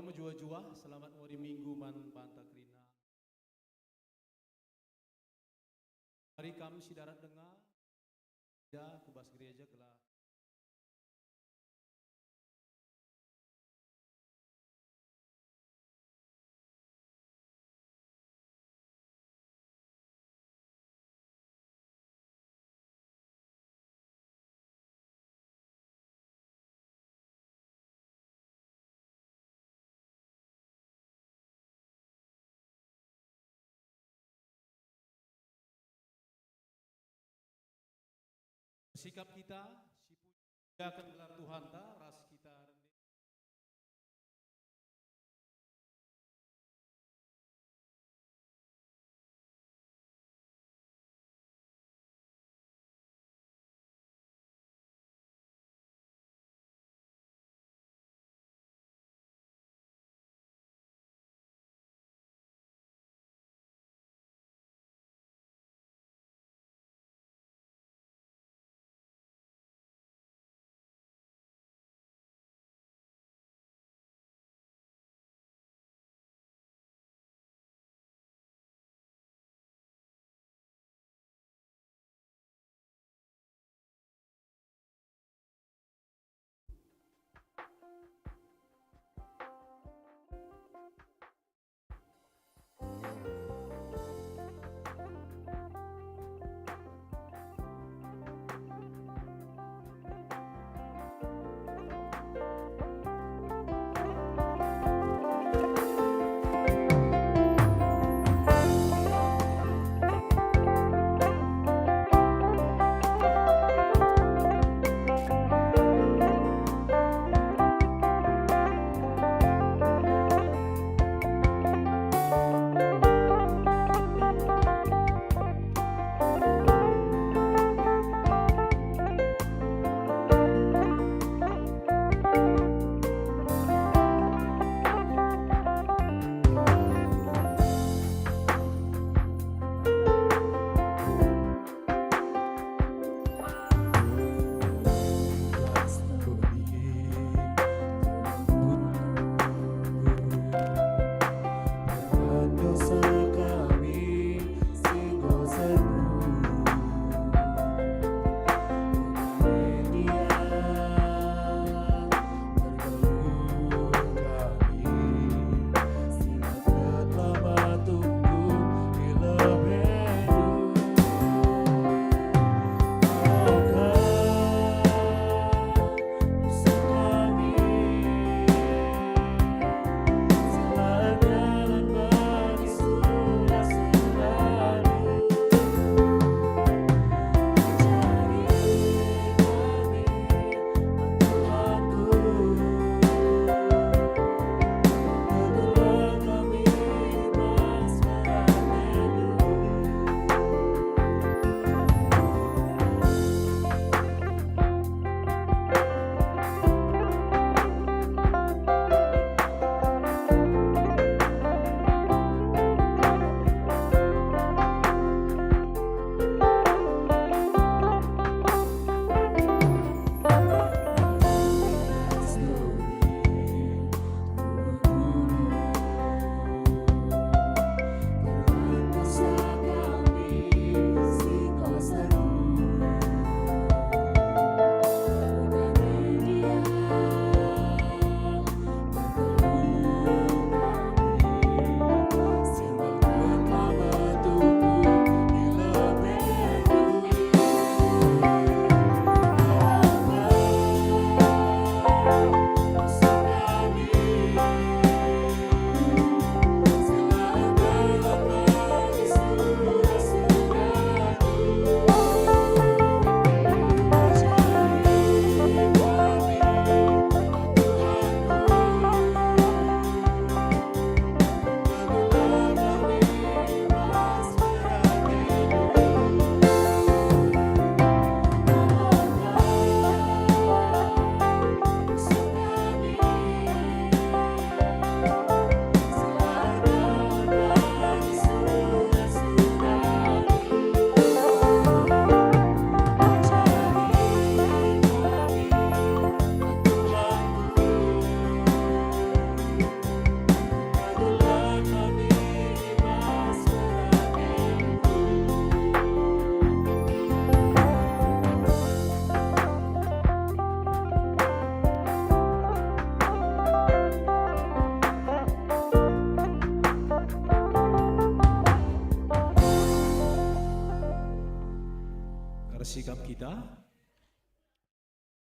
Oromo jua-jua, selamat hari Minggu man pantakrina. Hari kami sidarat dengar, ya kubas gereja gelah. Sikap kita, si puja akan gelar Tuhan ta, ras kita rendah.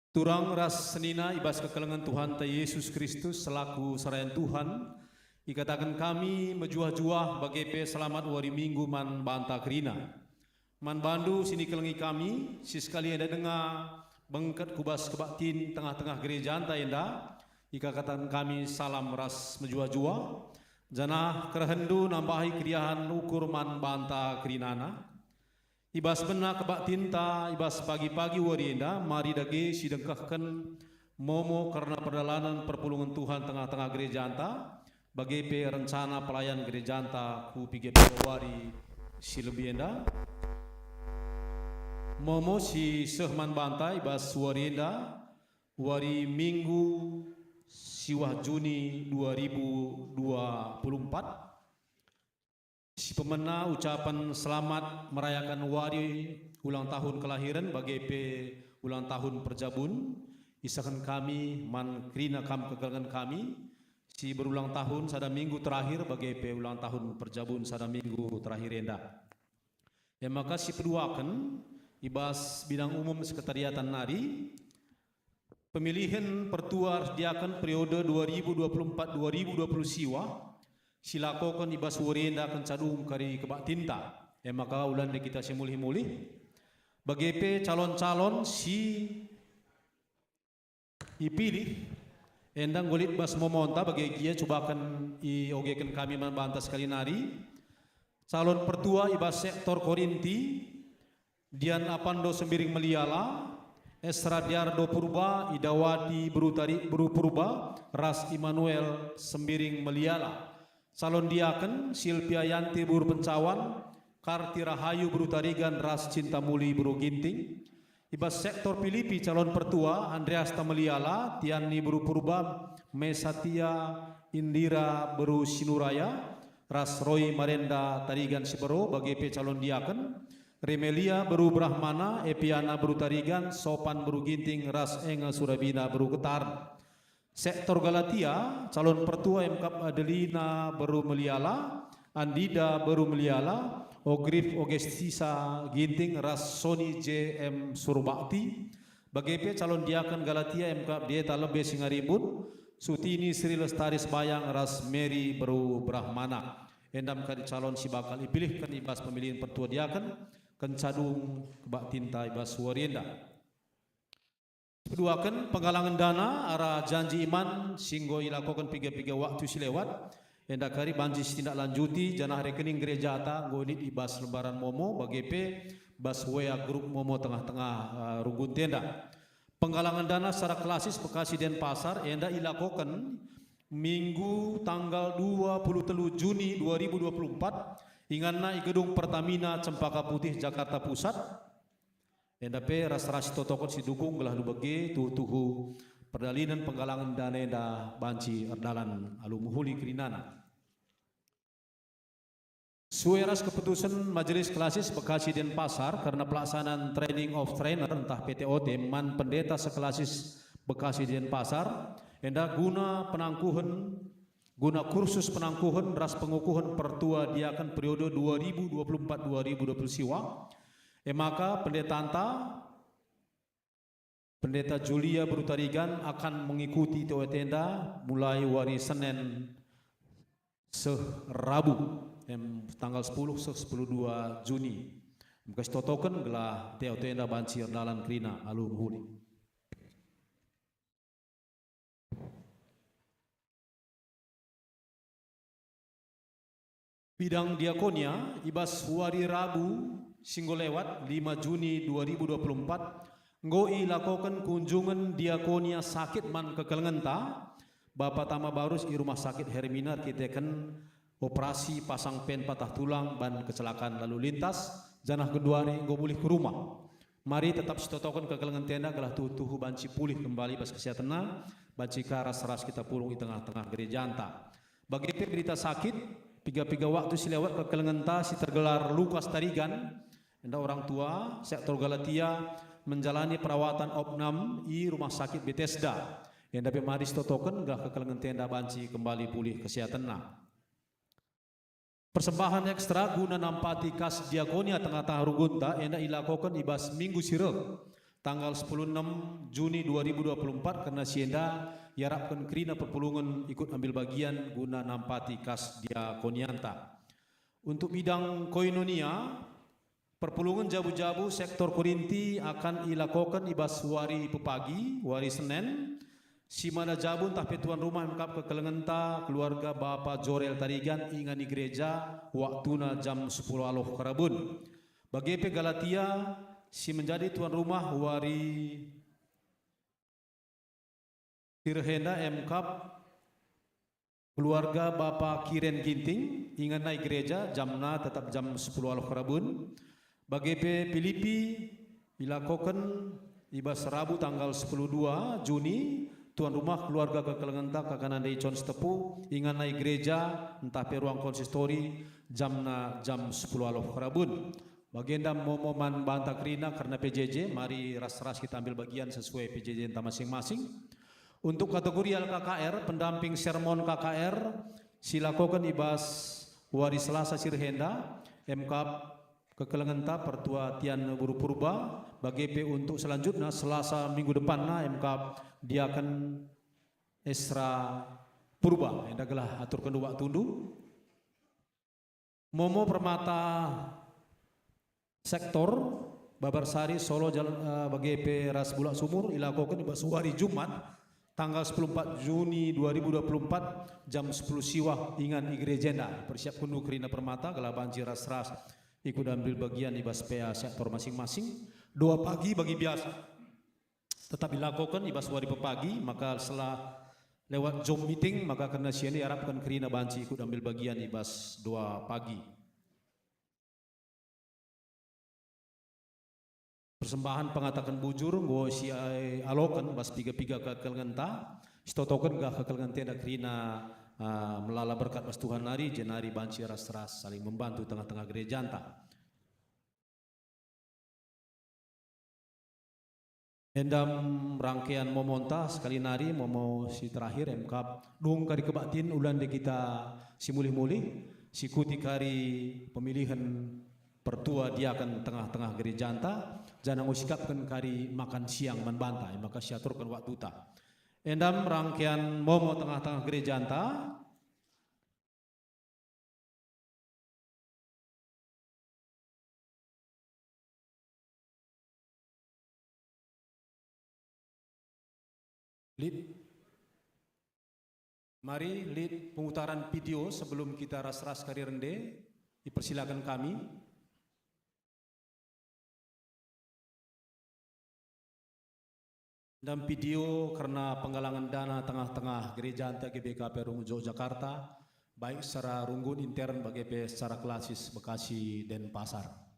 Turang ras senina ibas kekelengan Tuhan ta Yesus Kristus selaku serayan Tuhan, ikatakan kami mejuah-juah bagi pe selamat wari minggu man banta kerina. Man bandu sini kelengi kami, si sekali ada dengar bengket kubas kebaktin tengah-tengah gereja anta enda, ikatakan kami salam ras mejuah-juah, janah kerhendu nambahi kriahan ukur man banta kerinana. Ibas benak kebak tinta, ibas pagi-pagi warienda, mari dage sidengkahkan momo karena perjalanan perpulungan Tuhan tengah-tengah gereja anta, bagi pe rencana pelayan gereja anta ku pige wari si lebienda. Momo si sehman bantai ibas warienda, wari minggu siwah Juni 2024. Si pemena ucapan selamat merayakan wari ulang tahun kelahiran bagi pe ulang tahun perjabun. Isakan kami man krina kam kegelangan kami si berulang tahun sada minggu terakhir bagi pe ulang tahun perjabun sada minggu terakhir enda. Ya maka si peduakan ibas bidang umum sekretariatan nari pemilihan pertua diakan periode 2024-2020 siwa silakokan ibas warienda akan cadung kari kebak tinta. Ya maka ulan kita semulih-mulih bagi pe calon-calon si ipilih endang golit bas momonta bagi dia cobakan iogekan kami membantah sekali nari calon pertua ibas sektor Korinti Dian Apando Sembiring Meliala Esradiardo Purba Idawati Buru Purba Ras Immanuel Sembiring Meliala. Calon diaken Silvia Yanti Buru Pencawan, Karti Rahayu Buru Tarigan Ras Cinta Muli Buru Ginting. Ibas sektor Filipi calon pertua Andreas Tameliala, Tiani Buru Purba, Mesatia Indira Buru Sinuraya, Ras Roy Marenda Tarigan Sibero bagi pe calon diaken. Remelia Buru Brahmana, Epiana Buru Tarigan, Sopan Buru Ginting, Ras Enga Surabina Buru Ketar. Sektor Galatia, calon pertua MKP Adelina Baru Meliala, Andida Baru Meliala, Ogrif Ogestisa Ginting, Ras Soni JM Surbakti. Bagi pe calon diakan Galatia MKP Dieta Lebe Singaribun, Sutini Sri Lestari Sebayang, Ras Mary Baru Brahmana. Endam kali calon si bakal dipilihkan ibas pemilihan pertua diakan, kencadung kebak tinta ibas warienda. Keduakan penggalangan dana arah janji iman singgo ilakokan piga-piga waktu silewat enda kari banji tindak lanjuti janah rekening gereja ata ngonit ibas lebaran momo bagi pe bas wea grup momo tengah-tengah rugun tenda. Penggalangan dana secara klasis Bekasi Denpasar enda ilakokan minggu tanggal 23 Juni 2024 inganna i gedung Pertamina Cempaka Putih Jakarta Pusat. Enda pe ras-ras totokon si dukung gelah lubage tuhu perdalinan penggalangan dana enda banci erdalan alu muhuli kerinana. Sueras keputusan Majelis Klasis Bekasi Denpasar karena pelaksanaan training of trainer entah PTOT man pendeta sekelasis Bekasi Denpasar enda guna kursus penangkuhan ras pengukuhan pertua diakan periode 2024-2020 siwa. Maka pendeta Julia Berutarigan akan mengikuti tewa tenda mulai hari Senin Rabu tanggal 10 Juni. Kasih totokan gelah tewa tenda banci dalan krina alum huli. Bidang diakonia ibas hari Rabu singgo lewat 5 Juni 2024 ngoi lakukan kunjungan diakonia sakit man kekelengan ta Bapak Tama Barus di rumah sakit Herminar kita kan operasi pasang pen patah tulang ban kecelakaan lalu lintas janah kedua ni nggo pulih ke rumah. Mari tetap sitotokan kekelengan tenda gelah tuhu banci pulih kembali bas kesehatan banci karas-ras kita pulung di tengah-tengah gereja anta. Bagi berita sakit piga-piga waktu silewat kekelengan ta si tergelar Lukas Tarigan. Enda orang tua sektor Galatia menjalani perawatan opnam di rumah sakit Bethesda. Enda pemaris totoken gah kekelengan tenda banci kembali pulih kesehatan Persembahan ekstra guna nampati kas diakonia tengah-tengah rugunta enda ilakokan ibas minggu sirek tanggal 16 Juni 2024 karena sienda diharapkan kerina perpulungan ikut ambil bagian guna nampati kas dia konianta. Untuk bidang koinonia, perpulungan jabu-jabu sektor Korinti akan dilakukan ibas wari pepagi, wari Senin. Si mana jabun tapi tuan rumah mengkap ke kelengenta keluarga Bapak Jorel Tarigan ingan di gereja waktuna jam 10 aloh karabun. Bagi Galatia si menjadi tuan rumah wari Tirhenda mengkap keluarga Bapak Kiren Ginting ingan naik gereja jamna tetap jam 10 aloh karabun. Bagi Filipi dilakukan ibas Rabu tanggal 12 Juni. Tuan rumah keluarga kekelengenta kakanan dari Icon Setepu ingan naik gereja entah pe ruang konsistori jam 10 aloh karabun. Bagenda momoman banta krina karena PJJ mari ras-ras kita ambil bagian sesuai PJJ entah masing-masing. Untuk kategori LKKR pendamping sermon KKR silakokan ibas wari Selasa Sirhenda MK kekelengenta pertua tian buru purba bagi P untuk selanjutnya Selasa minggu depan MK dia akan Esra purba endagalah atur kedua tundu Momo Permata sektor Babarsari Solo bagi P Ras Bulak Sumur ilakokan di hari Jumat tanggal 14 Juni 2024 jam 10 siwah ingan igrejenda persiap kuno kerina Permata gala banjir ras-ras ikut ambil bagian di PA sektor masing-masing 2 pagi bagi biasa tetap dilakukan ibas wari pagi maka setelah lewat Zoom meeting maka karena siang diharapkan kerina banci ikut ambil bagian ibas 2 pagi. Persembahan pengatakan bujur go si alokan bas piga-piga ke kelengenta stotokan gak ke kelengenta ada kerina melala berkat bas Tuhan nari jenari banci ras-ras saling membantu tengah-tengah gereja anta. Endam rangkaian momonta sekali nari momo si terakhir MK dung kari kebatin ulan de kita si mulih-mulih si kuti kari pemilihan pertua dia akan tengah-tengah gereja anta jangan usikapkan kari makan siang manbantai maka siaturkan waktu ta. Endam rangkaian momo tengah-tengah gereja anta mari lead pemutaran video sebelum kita ras-ras kari rende dipersilakan kami. Dan video karena penggalangan dana tengah-tengah gereja anta GBK Perum Yogyakarta baik secara runggun intern bagi secara klasis Bekasi dan Pasar.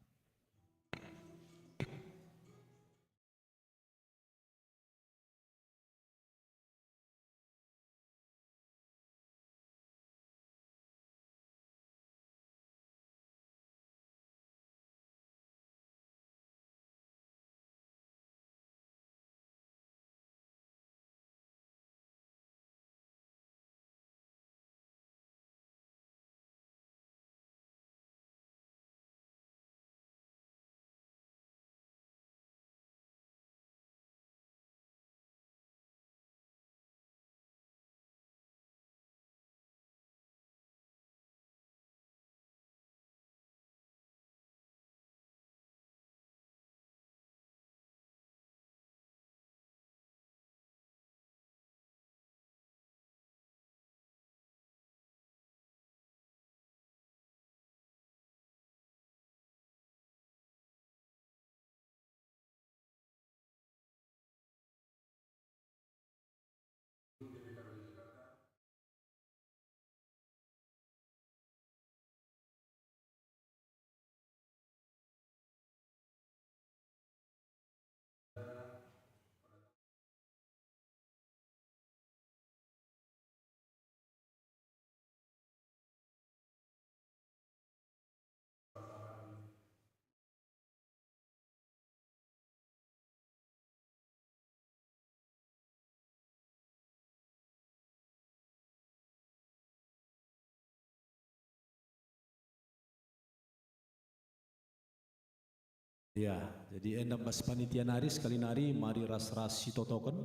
Ya, jadi endam bas panitia nari sekali nari mari ras si totoken,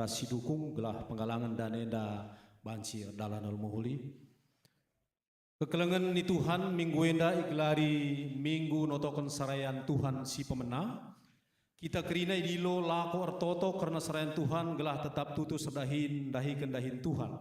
si dukung gelah penggalangan dan enda banci dalan muhuli. Kekelengan ni Tuhan minggu enda iklari minggu notoken sarayan Tuhan si pemena. Kita kerina idilo lako ertoto karena sarayan Tuhan gelah tetap tutu sedahin dahi kendahin Tuhan.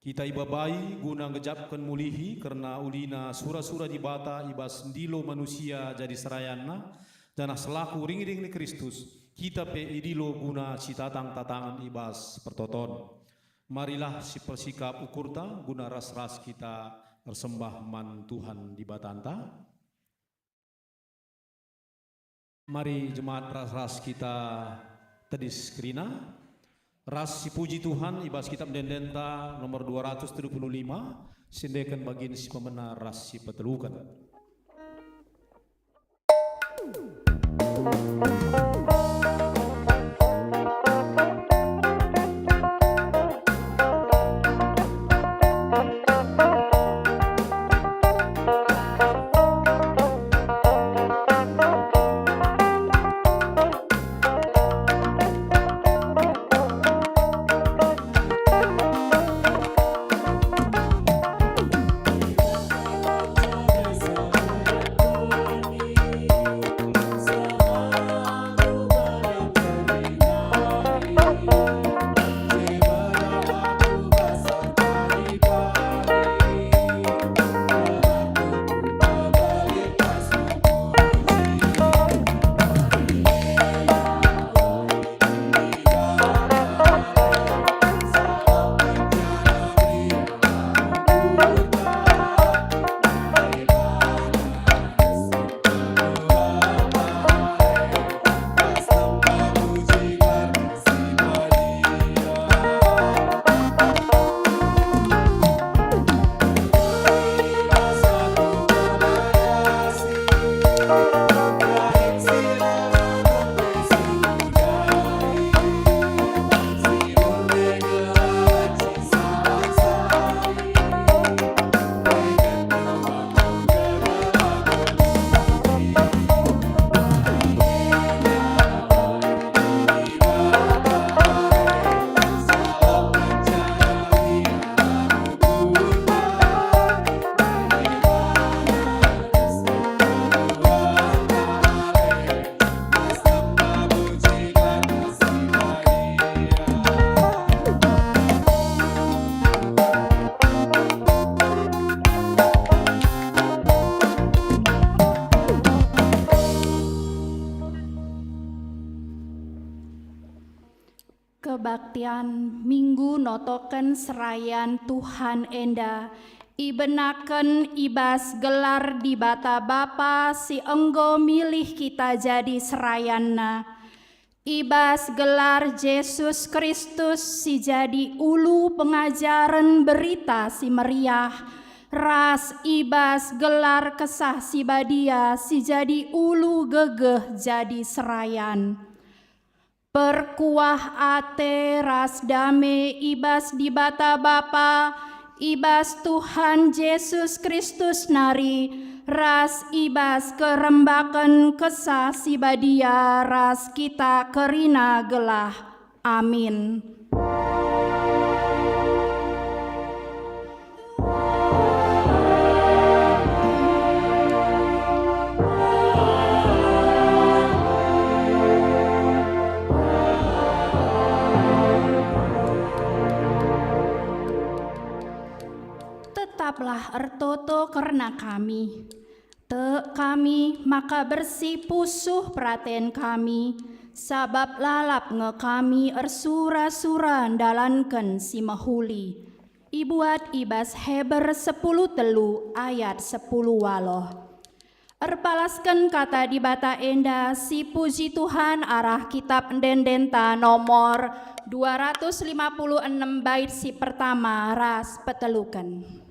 Kita ibabai guna ngejapkan mulihi karena ulina sura-sura di bata ibas ndilo manusia jadi sarayanna dan selaku ring-ring ni Kristus kita pe idilo guna si tatang-tatangan ibas pertoton. Marilah si persikap ukurta guna ras-ras kita bersembah man Tuhan di batanta. Mari jemaat ras-ras kita tedis kerina. Ras si puji Tuhan ibas kitab dendenta nomor 275. Sindekan bagian si pemenar ras si petelukan. Kebaktian minggu notoken serayan Tuhan enda ibenaken ibas gelar di bata Bapa si enggo milih kita jadi serayanna. Ibas gelar Yesus Kristus si jadi ulu pengajaran berita si meriah. Ras ibas gelar kesah si badia si jadi ulu gegeh jadi serayan. Perkuah ate ras dame ibas di bata Bapa, ibas Tuhan Yesus Kristus nari, ras ibas kerembakan kesah si badia ras kita kerina gelah. Amin. Tetaplah ertoto karena kami. Te kami maka bersih pusuh praten kami. Sabab lalap nge kami ersura-sura dalanken si mahuli. Ibuat ibas Heber 10 telu ayat 10 waloh. Erpalaskan kata di bata enda si puji Tuhan arah kitab dendenta nomor 256 bait si pertama ras petelukan.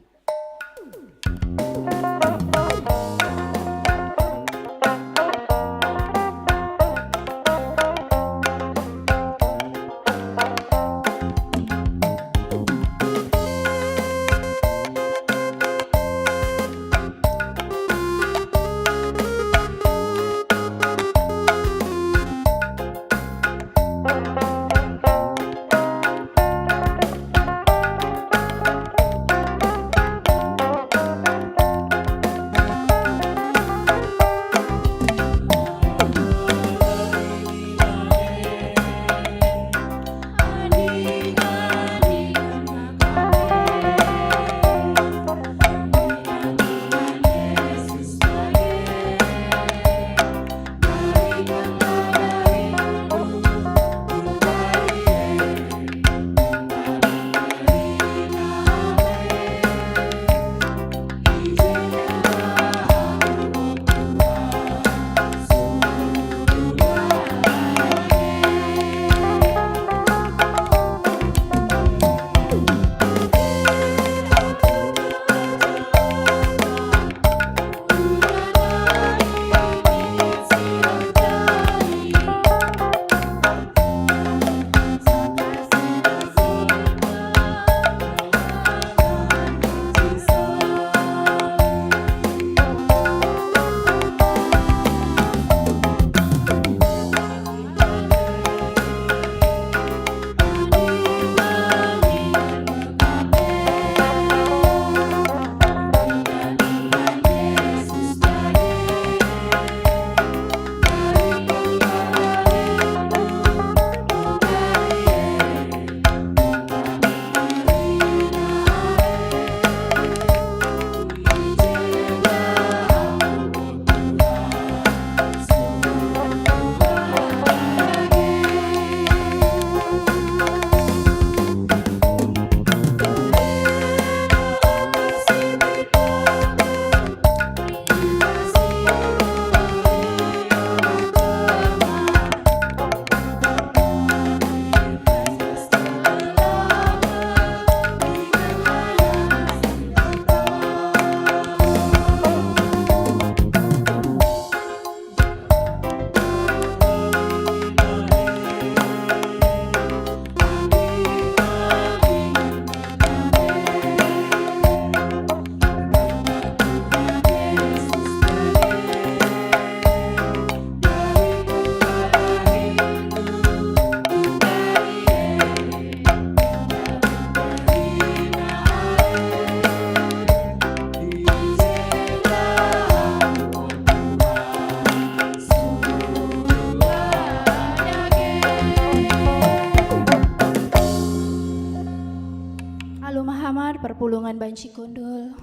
Mahamat perpulungan banci kundul.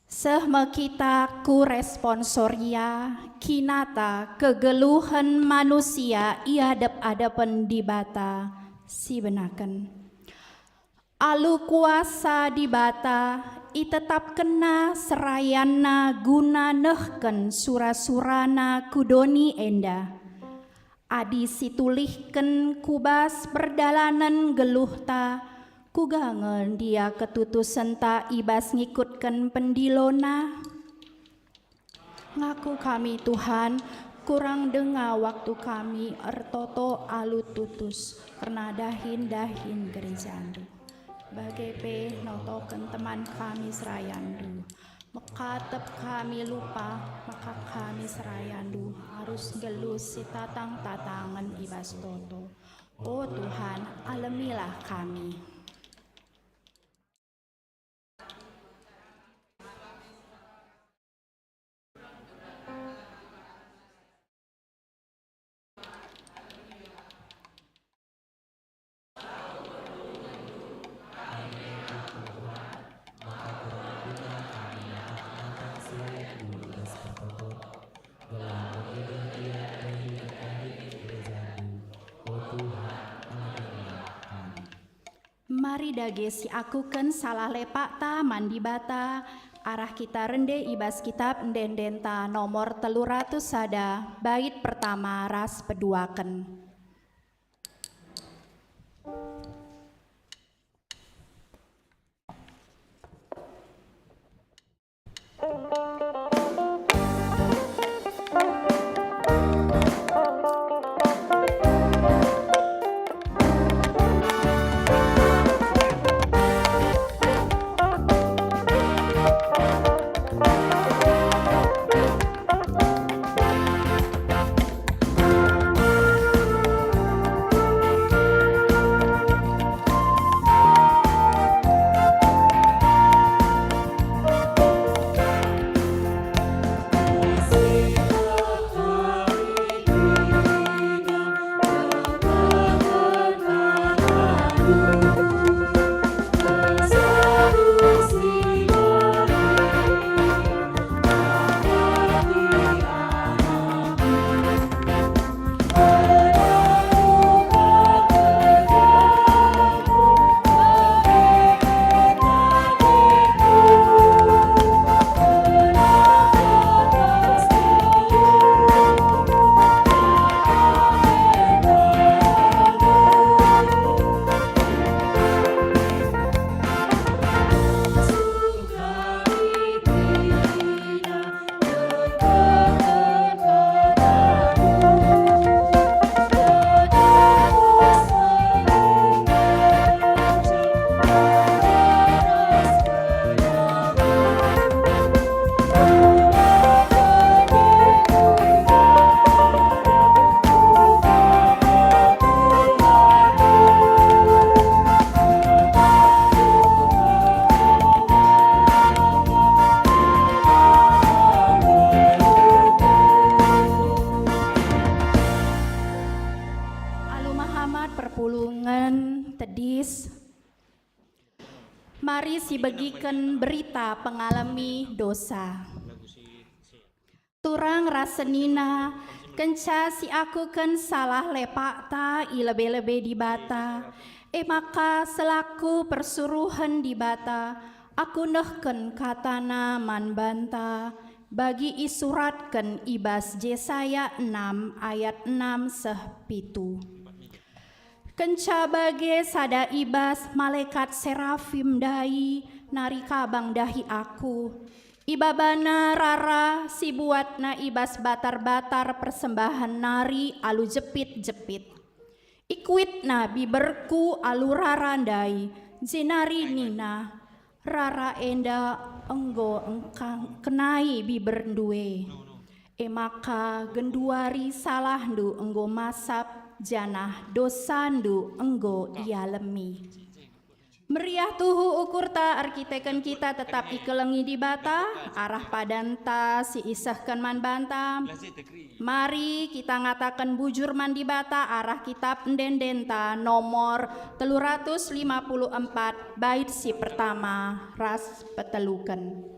Sehme kita ku responsoria, kinata kegeluhan manusia iadep-adepen di bata, si benaken. Alu kuasa di bata, i tetap kena serayana guna nehken sura-surana kudoni enda. Adi situlihken kubas berdalanan geluhta, kugangen dia ketutusan ta ibas ngikutken pendilona. Ngaku kami Tuhan, kurang dengar waktu kami ertoto alu tutus, karena dahin gerejandu. Bagepe notoken teman kami serayandu. Mekatep kami lupa, maka kami serayandu harus gelus si tatang-tatangan ibas toto. Oh Tuhan, alamilah kami. Mari dage si akuken salah lepak ta mandi bata, arah kita rende ibas kitab ndendenta nomor 300 sada, bait pertama ras peduaken. Mari si bagikan berita pengalami dosa. Turang rasenina, kenca si aku kan salah lepak ta i lebe-lebe di bata. Maka selaku persuruhan di bata, aku nehken katana man banta. Bagi isuratkan ibas Yesaya 6 ayat 6 seh-7. Kenca bage sada ibas malaikat serafim dahi nari kabang dahi aku. Ibabana rara si buatna ibas batar-batar persembahan nari alu jepit-jepit. Ikwitna biberku alu rarandai jenari nina rara enda enggo engkang kenai bibernduwe. Maka genduari salahdu enggo masap janah dosandu enggo ia lemi. Meriah tuhu ukur ta arkiteken kita tetap ikelengi di bata, arah padanta si isahkan man bantam. Mari kita ngatakan bujur man di bata arah kitab endendenta nomor 354 bait si pertama ras petelukan.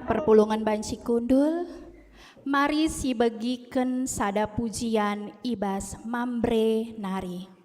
Perpulungan banci kundul, mari si begiken sada pujian ibas mambre nari.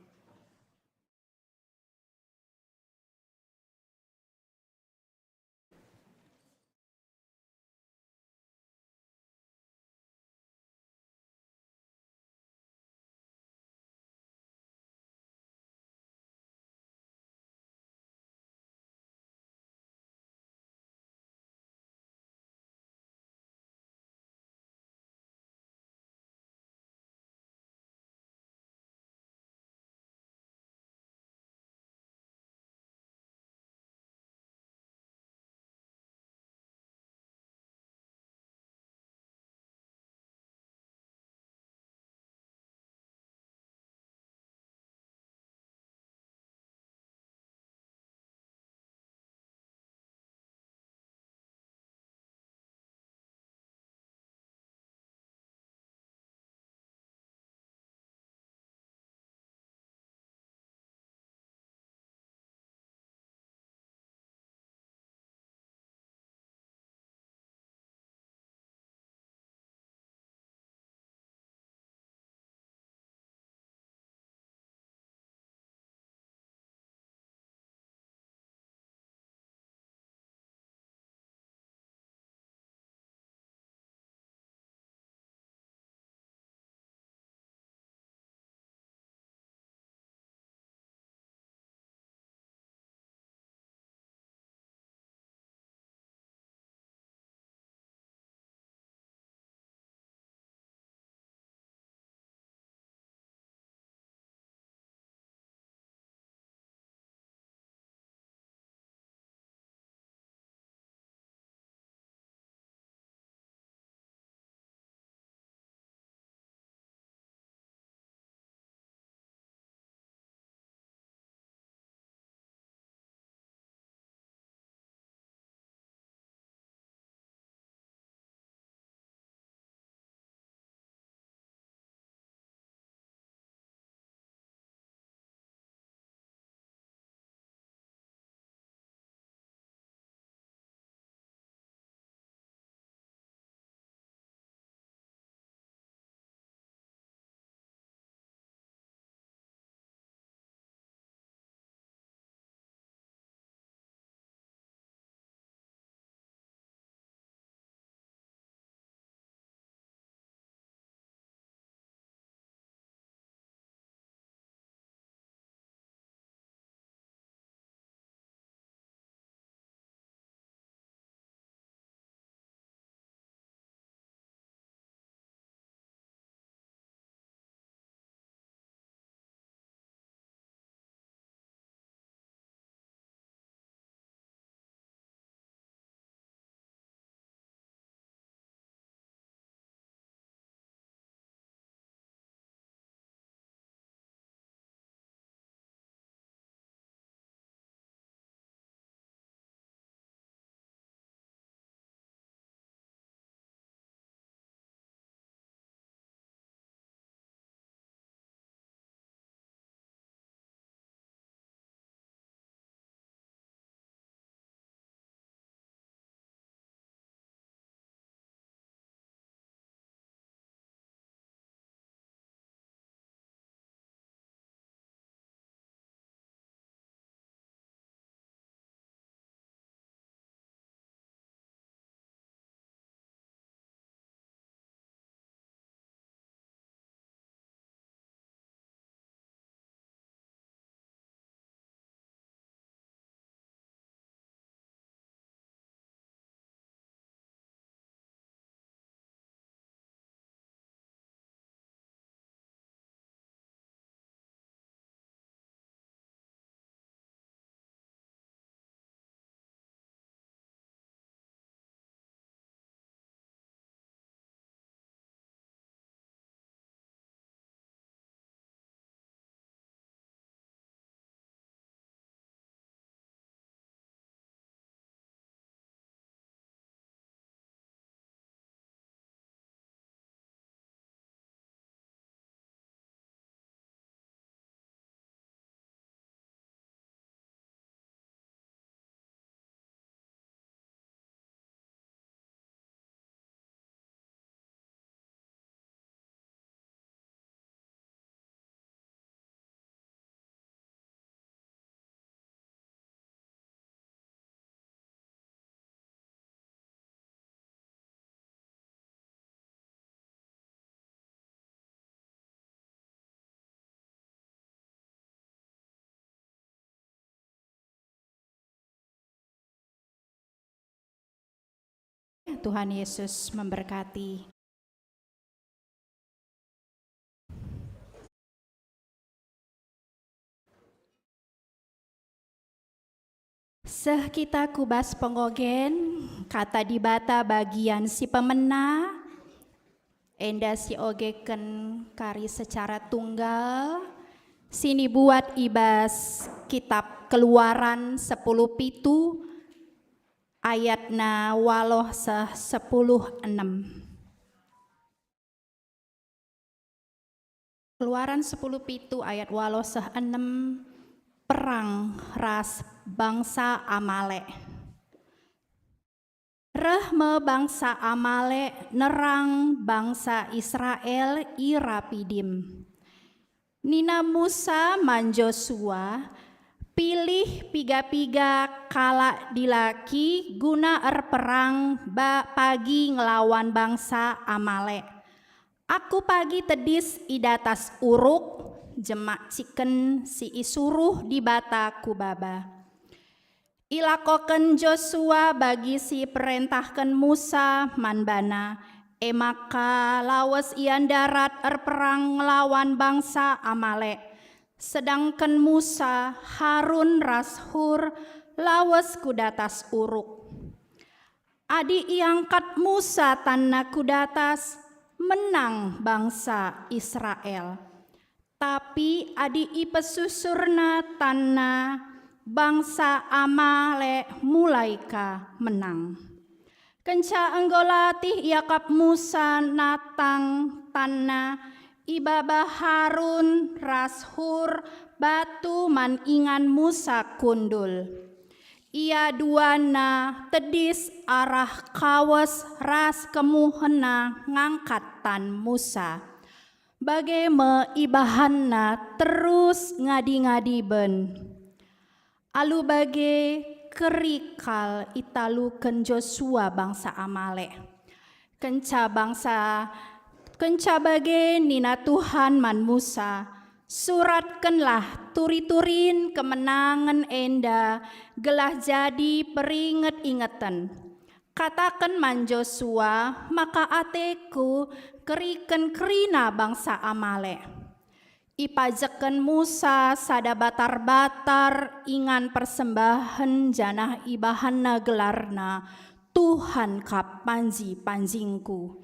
Tuhan Yesus memberkati. Seh kita kubas pengogen, kata di bata bagian si pemena, enda si ogeken kari secara tunggal, sini buat ibas kitab Keluaran 10:7 ayatna waloh 10:6. Keluaran 10:7 ayat waloh 6, perang ras bangsa Amalek. Rahme bangsa Amalek nerang bangsa Israel i Rapidim. Nina Musa man Joshua pilih piga-piga kala dilaki guna perang pagi ngelawan bangsa Amalek. Aku pagi tedis idatas uruk jemak ciken si isuruh di bata kubaba. Ilakoken Joshua bagi si perintahkan Musa manbana, maka lawas ian darat perang ngelawan bangsa Amalek. Sedangkan Musa, Harun ras Hur lawas kudatas uruk. Adi iangkat Musa tanah kudatas menang bangsa Israel. Tapi adi ipesusurna tanah bangsa Amalek mulaika menang. Kenca enggolatih iakap Musa natang tanah ibaba Harun ras Hur batu man ingan Musa kundul. Ia duana tedis arah kawas ras kemuhena ngangkatan Musa. Bage me ibahanna terus ngadi-ngadiben. Alu bage kerikal italuken Joshua bangsa Amalek. Kenca bage nina Tuhan man Musa, suratkanlah turi-turin kemenangan enda gelah jadi peringet-ingetan. Katakan man Joshua, maka ateku keriken kerina bangsa Amalek. Ipajakan Musa sada batar-batar ingan persembahan janah ibahanna gelarna Tuhan kap panji-panjingku.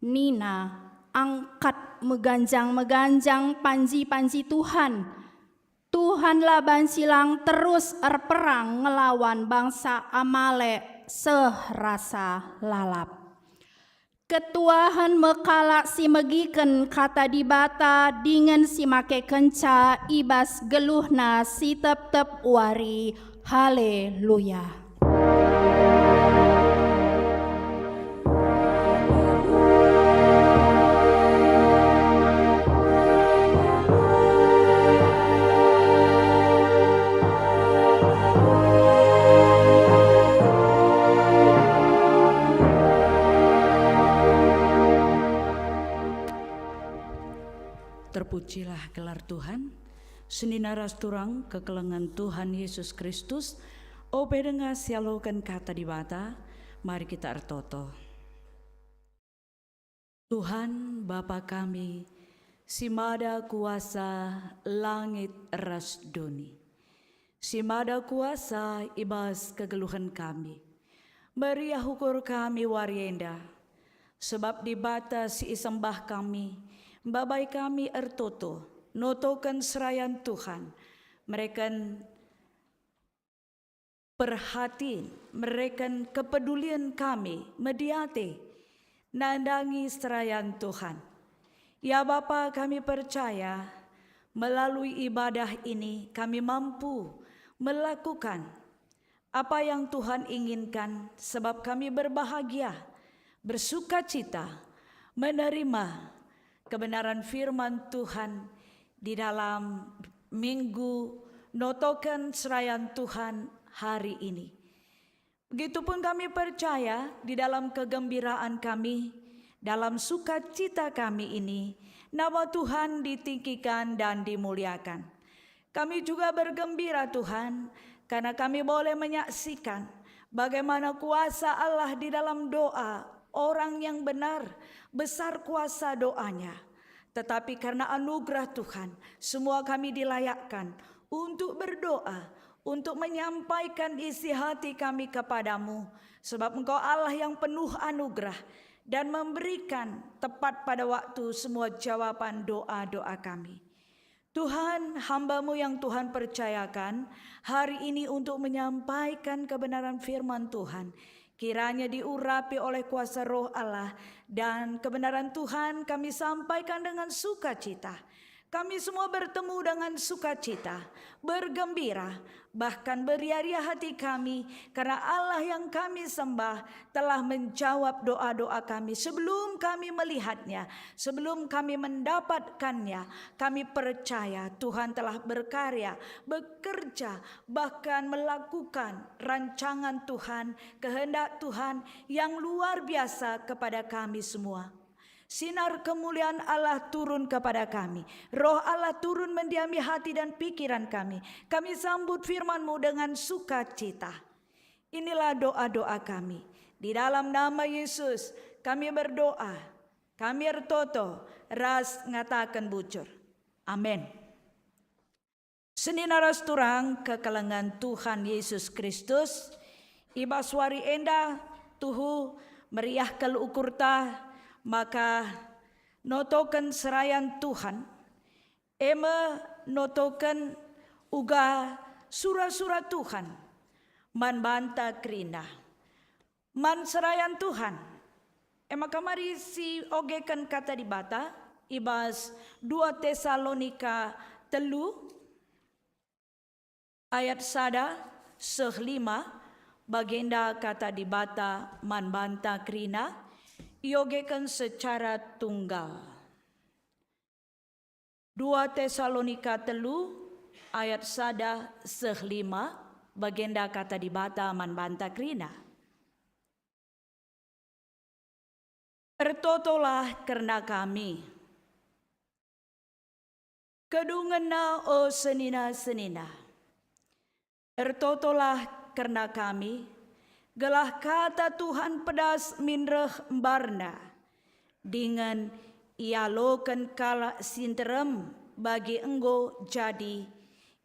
Nina angkat meganjang panji-panji Tuhan. Tuhanlah bansilang terus perang ngelawan bangsa Amalek sehrasa lalap. Ketuahan mekala si megiken kata di bata dengan si make kenca ibas geluhna si tep-tep wari. Haleluya. Terpujilah gelar Tuhan, seninaras turang kekelengan Tuhan Yesus Kristus, obedenga sialokan kata di bata, mari kita artoto. Tuhan Bapa kami, simada kuasa langit ras duni, simada kuasa ibas kegeluhan kami, beriah hukur kami warienda, sebab di bata si isembah kami, babai kami ertoto, notokan serayan Tuhan, mereka perhatiin, mereka kepedulian kami, mediate, nandangi serayan Tuhan. Ya Bapa, kami percaya melalui ibadah ini kami mampu melakukan apa yang Tuhan inginkan, sebab kami berbahagia, bersukacita, menerima kebenaran firman Tuhan di dalam minggu notokan serayan Tuhan hari ini. Begitupun kami percaya di dalam kegembiraan kami, dalam sukacita kami ini, nama Tuhan ditinggikan dan dimuliakan. Kami juga bergembira Tuhan, karena kami boleh menyaksikan Bagaimana kuasa Allah di dalam doa orang yang benar, besar kuasa doanya. Tetapi karena anugerah Tuhan, semua kami dilayakkan untuk berdoa, untuk menyampaikan isi hati kami kepadamu. Sebab Engkau Allah yang penuh anugerah dan memberikan tepat pada waktu semua jawaban doa-doa kami. Tuhan, hamba-Mu yang Tuhan percayakan hari ini untuk menyampaikan kebenaran firman Tuhan, kiranya diurapi oleh kuasa Roh Allah, dan kebenaran Tuhan kami sampaikan dengan sukacita. Kami semua bertemu dengan sukacita, bergembira, bahkan beria-ria hati kami karena Allah yang kami sembah telah menjawab doa-doa kami sebelum kami melihatnya, sebelum kami mendapatkannya. Kami percaya Tuhan telah berkarya, bekerja, bahkan melakukan rancangan Tuhan, kehendak Tuhan yang luar biasa kepada kami semua. Sinar kemuliaan Allah turun kepada kami. Roh Allah turun mendiami hati dan pikiran kami. Kami sambut firman-Mu dengan sukacita. Inilah doa-doa kami. Di dalam nama Yesus kami berdoa. Kami ertoto ras ngatakan bucur. Amin. Seninaras turang kekelengan Tuhan Yesus Kristus. Ibaswari enda tuhu meriah kelukurta. Maka notoken serayan Tuhan, ema notoken uga surah-surah Tuhan, man banta krina, man serayan Tuhan. Ema kamari si ogekan kata di bata, ibas 2 Tesalonika 3 ayat 1-5, bagenda kata di bata man banta krina, iogekan secara tunggal. 2 Tesalonika 3 ayat 1-5, bagenda kata di bata man banta krina. Ertotolah karena kami, kedungena o senina-senina. Ertotolah karena kami, gelah kata Tuhan pedas minreh barna, dengan ialokan kala sinterem bagi enggo jadi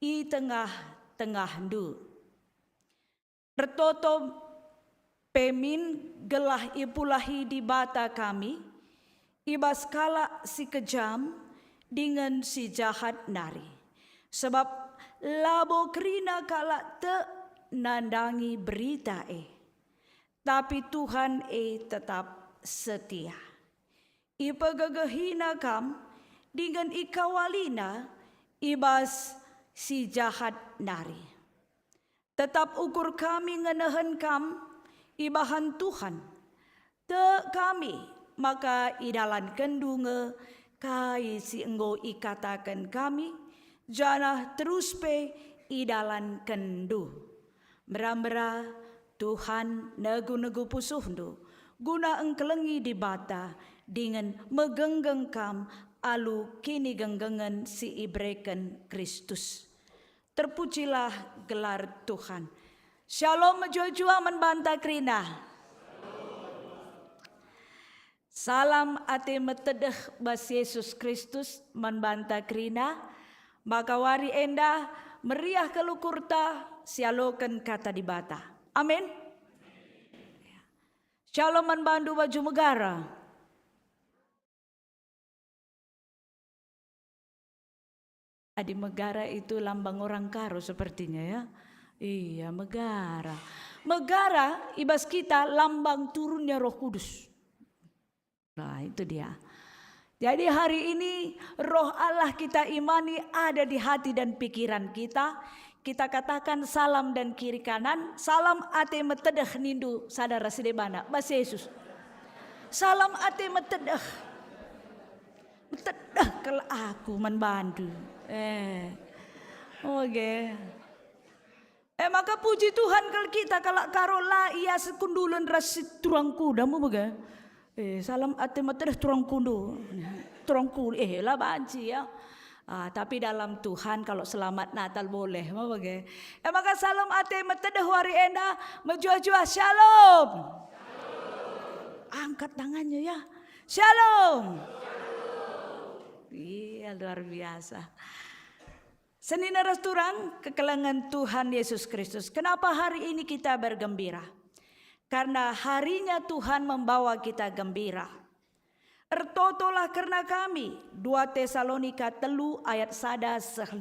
i tengah-tengah ndu. Ertoto pemin gelah ipulahi di bata kami, ibas kala si kejam dengan si jahat nari. Sebab labo krina kala te nandangi berita tapi Tuhan tetap setia. Ipagagahina kam dengan ikawalina ibas si jahat nari. Tetap ukur kami ngenahan kam ibahan Tuhan. Te kami maka idalan kendunge kai si enggo ikatakan kami janah terus pe idalan kendu. Merambera Tuhan nagu-nagu pusuhndu guna engkelengi di bata dengan megenggeng kam alu kini genggengan si ibreken Kristus. Terpujilah gelar Tuhan. Shalom jua menbanta krina. Salam ate metedeh bas Yesus Kristus menbanta krina. Maka wari enda meriah kelukurta sialokan kata di bata. Amin. Shalom manbandu baju megara. Adi megara itu lambang orang karo sepertinya ya. Iya megara. Megara ibas kita lambang turunnya Roh Kudus. Nah itu dia. Jadi hari ini Roh Allah kita imani ada di hati dan pikiran kita. Kita katakan salam dan kiri kanan. Salam ate metedeh nindu sadara sidebana. Bas Yesus. Salam ate metedeh. Metedeh kalau aku menbantu. Oke. Maka puji Tuhan kalau kita kalau karola ia sekundulan rasi turang kuda mu baga. Salam ate metedeh turang kundu. Turang kuda lah banci ya. Tapi dalam Tuhan kalau selamat Natal boleh. Maka salam ate metedah hari enda menjua-jua shalom. Angkat tangannya ya. Shalom. Iya luar biasa. Senina resturang kekelangan Tuhan Yesus Kristus. Kenapa hari ini kita bergembira? Karena harinya Tuhan membawa kita gembira. Ertotolah karena kami. 2 Tesalonika 3 ayat 1-5.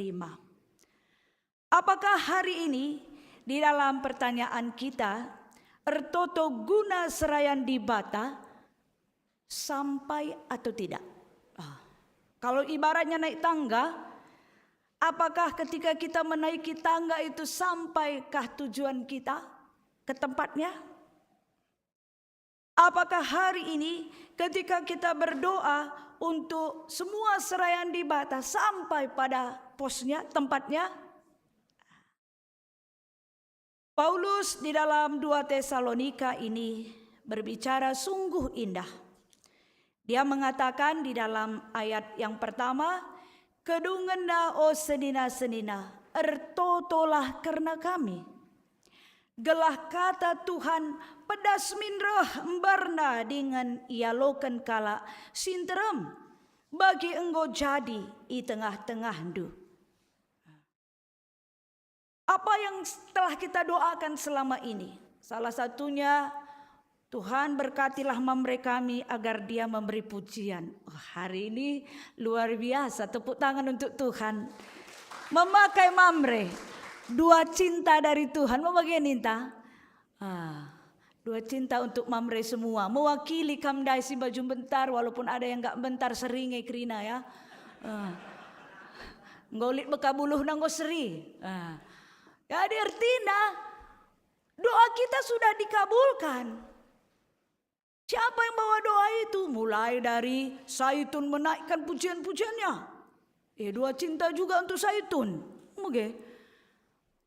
Apakah hari ini di dalam pertanyaan kita, ertoto guna serayan di bata sampai atau tidak? Kalau ibaratnya naik tangga, apakah ketika kita menaiki tangga itu sampaikah tujuan kita ke tempatnya? Apakah hari ini ketika kita berdoa untuk semua serayan di bata sampai pada posnya, tempatnya? Paulus di dalam 2 Tesalonika ini berbicara sungguh indah. Dia mengatakan di dalam ayat yang pertama, kedungena o senina-senina, ertotolah karena kami. Gelah kata Tuhan pedas minrah embarna dengan ialokan kala sinterem bagi engkau jadi di tengah-tengah du. Apa yang telah kita doakan selama ini? Salah satunya Tuhan berkatilah mamre kami agar dia memberi pujian. Hari ini luar biasa, tepuk tangan untuk Tuhan. Memakai mamre. 2 cinta dari Tuhan. Mau bagian ninta? 2 cinta untuk mamre semua. Mewakili kamdai si baju bentar. Walaupun ada yang gak bentar seringai kerina ya. Ngolik bekabuluh nanggo seri. Jadi artinya doa kita sudah dikabulkan. Siapa yang bawa doa itu? Mulai dari Saitun menaikkan pujian-pujiannya. 2 cinta juga untuk Saitun. Oke.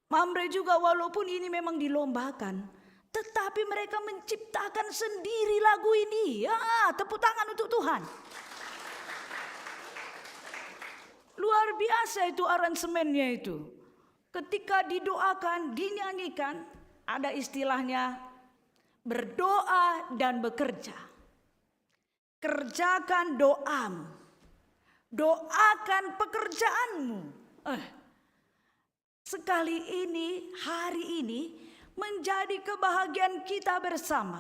Mamre juga walaupun ini memang dilombakan, tetapi mereka menciptakan sendiri lagu ini. Tepuk tangan untuk Tuhan. Luar biasa itu aransemennya itu. Ketika didoakan, dinyanyikan, ada istilahnya berdoa dan bekerja. Kerjakan doamu. Doakan pekerjaanmu. Sekali ini, hari ini menjadi kebahagiaan kita bersama.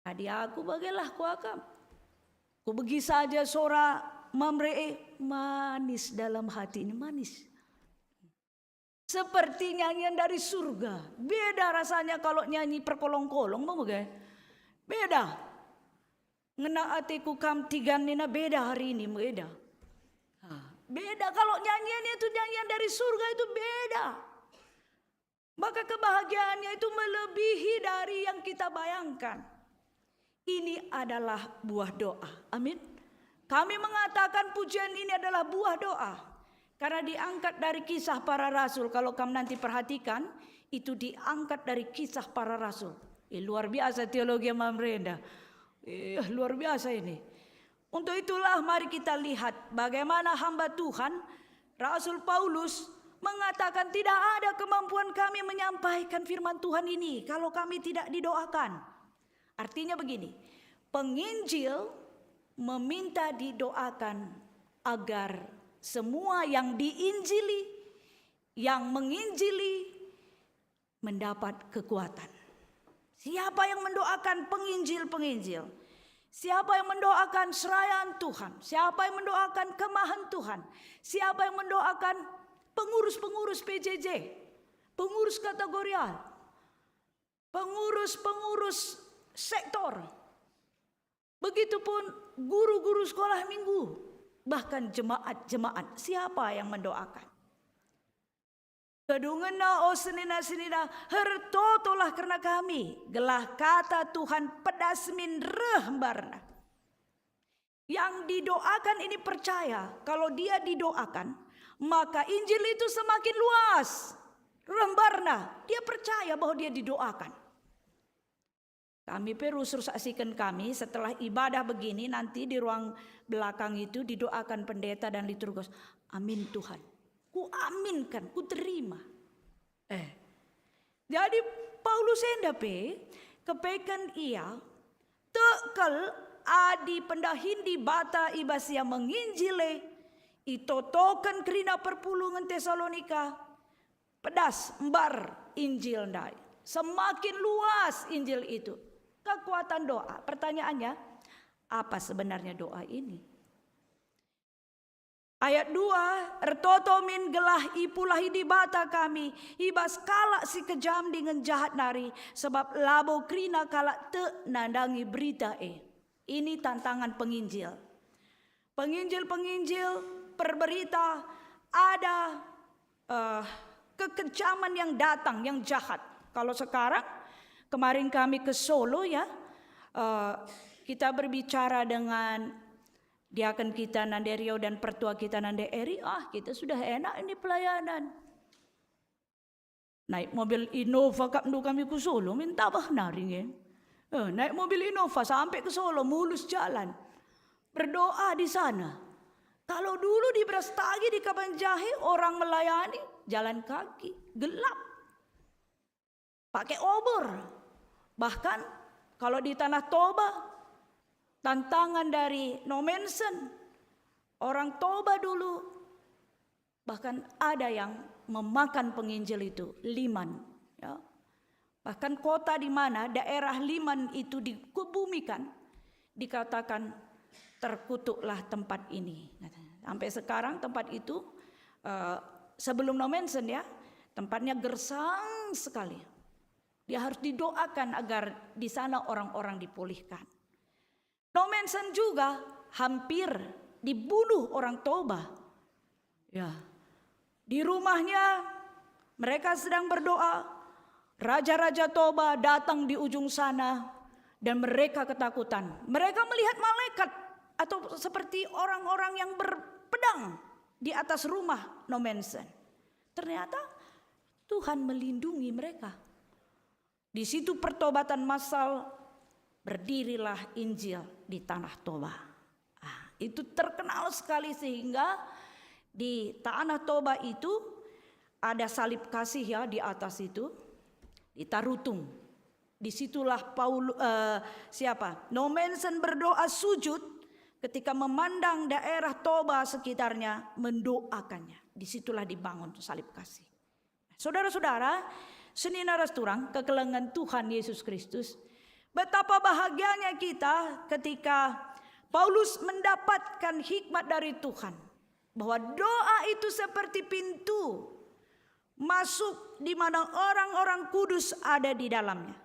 Tadi aku bagilah kuakam. Ku begi saja sora mamre manis dalam hati ini, manis. Seperti nyanyian dari surga. Beda rasanya kalau nyanyi perkolong-kolong, mau gak? Beda. Ngena atiku kam tigan nina beda hari ini, beda. Beda kalau nyanyiannya itu nyanyian dari surga itu beda. Maka kebahagiaannya itu melebihi dari yang kita bayangkan. Ini adalah buah doa. Amin. Kami mengatakan pujian ini adalah buah doa. Karena diangkat dari kisah para rasul. Kalau kamu nanti perhatikan, itu diangkat dari kisah para rasul. Luar biasa teologi Mamrenda. Luar biasa ini. Untuk itulah mari kita lihat bagaimana hamba Tuhan Rasul Paulus mengatakan tidak ada kemampuan kami menyampaikan firman Tuhan ini kalau kami tidak didoakan. Artinya begini, penginjil meminta didoakan agar semua yang diinjili, yang menginjili mendapat kekuatan. Siapa yang mendoakan penginjil-penginjil? Siapa yang mendoakan serayaan Tuhan? Siapa yang mendoakan kemahan Tuhan? Siapa yang mendoakan pengurus-pengurus PJJ? Pengurus kategorial? Pengurus-pengurus sektor? Begitupun guru-guru sekolah minggu. Bahkan jemaat-jemaat. Siapa yang mendoakan? Kedungena o senina-senina hertotolah karena kami. Gelah kata Tuhan pedas min rembarna. Yang didoakan ini percaya. Kalau dia didoakan, maka Injil itu semakin luas. Rembarna. Dia percaya bahwa dia didoakan. Kami perlu suruh saksikan kami setelah ibadah begini, nanti di ruang belakang itu didoakan pendeta dan liturgus. Amin Tuhan. Ku aminkan, ku terima. Jadi Paulus endape kepekan ia tekel adi pendahindi bata ibas yang menginjile itotokan kerina perpulungan Tesalonika pedas mbar Injil ndai. Semakin luas Injil itu. Kekuatan doa. Pertanyaannya, apa sebenarnya doa ini? Ayat 2, ertoto min gelah ipulahi di bata kami, ibas kalak si kejam dengan jahat nari, sebab labo krina kalak te nandangi berita Ini tantangan penginjil. Penginjil perberita ada kekejaman yang datang, yang jahat. Kalau sekarang, kemarin kami ke Solo ya, kita berbicara dengan diaken kita Nande Rio dan pertua kita Nande Eri. Kita sudah enak ini pelayanan. Naik mobil Innova kami ke Solo, minta bah naringin. Naik mobil Innova sampai ke Solo, mulus jalan. Berdoa di sana. Kalau dulu di Brastagi, di Kabanjahe, orang melayani jalan kaki, gelap. Pakai obor. Bahkan kalau di Tanah Toba, tantangan dari No Mention, orang Toba dulu, bahkan ada yang memakan penginjil itu, Liman. Ya. Bahkan kota di mana daerah Liman itu dikebumikan, dikatakan terkutuklah tempat ini. Sampai sekarang tempat itu, sebelum No Mention ya, tempatnya gersang sekali. Dia harus didoakan agar di sana orang-orang dipulihkan. No Mention juga hampir dibunuh orang Toba. Ya. Di rumahnya mereka sedang berdoa. Raja-raja Toba datang di ujung sana dan mereka ketakutan. Mereka melihat malaikat atau seperti orang-orang yang berpedang di atas rumah No Mention. Ternyata Tuhan melindungi mereka. Di situ pertobatan massal, berdirilah Injil di Tanah Toba. Itu terkenal sekali sehingga di Tanah Toba itu ada salib kasih ya di atas itu, di Tarutung. Disitulah No Mention berdoa sujud ketika memandang daerah Toba sekitarnya, mendoakannya. Disitulah dibangun salib kasih. Saudara-saudara, seni naras turang kekelengan Tuhan Yesus Kristus. Betapa bahagianya kita ketika Paulus mendapatkan hikmat dari Tuhan. Bahwa doa itu seperti pintu masuk di mana orang-orang kudus ada di dalamnya.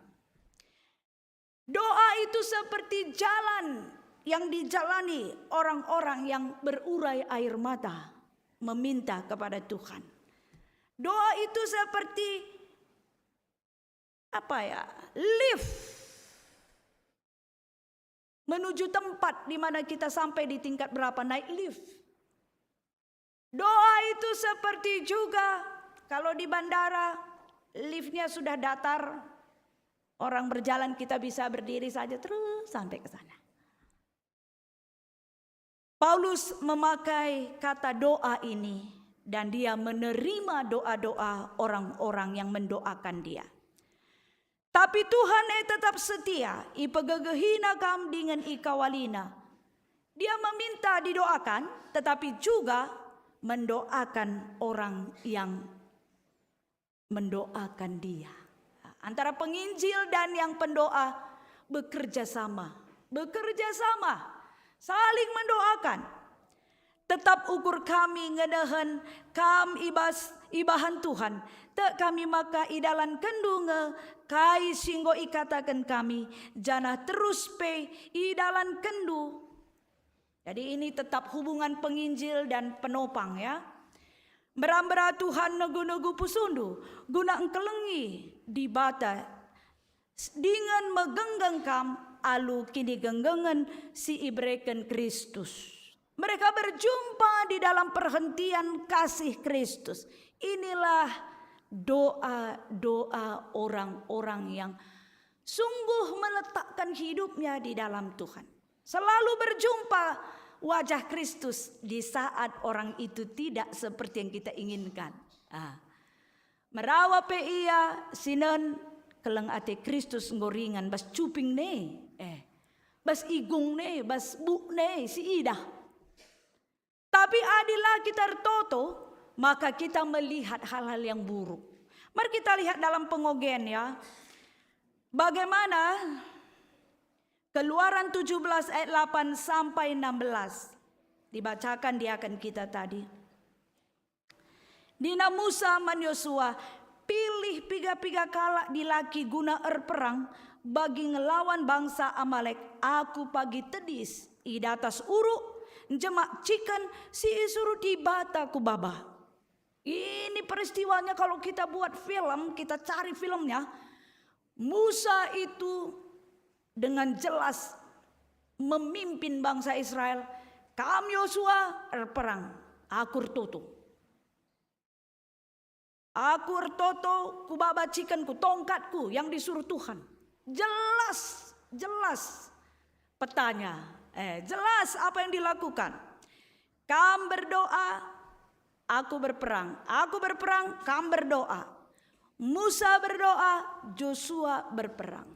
Doa itu seperti jalan yang dijalani orang-orang yang berurai air mata meminta kepada Tuhan. Doa itu seperti lift menuju tempat di mana kita sampai di tingkat berapa, naik lift. Doa itu seperti juga kalau di bandara liftnya sudah datar, orang berjalan kita bisa berdiri saja terus sampai ke sana. Paulus memakai kata doa ini dan dia menerima doa-doa orang-orang yang mendoakan dia. Tapi Tuhan tetap setia, ipegegehina kam dengan ikawalina. Dia meminta didoakan, tetapi juga mendoakan orang yang mendoakan dia. Antara penginjil dan yang pendoa bekerja sama, saling mendoakan. Tetap ukur kami ngedehen kam ibahan Tuhan. Te kami maka idalan kendunge kai singgo ikatakan kami jana terus pe idalan kendu. Jadi ini tetap hubungan penginjil dan penopang ya. Berambara Tuhan negu-negu pusundu guna engkelengi di bata dengan megenggeng kam alu kini genggengen si ibreken Kristus. Mereka berjumpa di dalam perhentian kasih Kristus. Inilah doa-doa orang-orang yang sungguh meletakkan hidupnya di dalam Tuhan. Selalu berjumpa wajah Kristus di saat orang itu tidak seperti yang kita inginkan. Merawa pe ia sinen keleng ate Kristus ngoringan bas cuping ne, bas igung ne, bas buk ne si idah. Tapi adilah kita tertoto, maka kita melihat hal-hal yang buruk. Mari kita lihat dalam pengogen ya. Bagaimana Keluaran 17 ayat 8 sampai 16. Dibacakan di akan kita tadi. Dina Musa man Yosua pilih piga-piga kalak di laki guna perang bagi ngelawan bangsa Amalek. Aku pagi tedis i datas uruk jemak cikan si isuru di bata ku baba. Ini peristiwanya kalau kita buat film, kita cari filmnya. Musa itu dengan jelas memimpin bangsa Israel. Kam Yosua perang. Aku ertoto. Aku ertoto ku babacikan ku tongkatku yang disuruh Tuhan. Jelas petanya. Jelas apa yang dilakukan. Kam berdoa, aku berperang. Aku berperang, kam berdoa. Musa berdoa, Joshua berperang.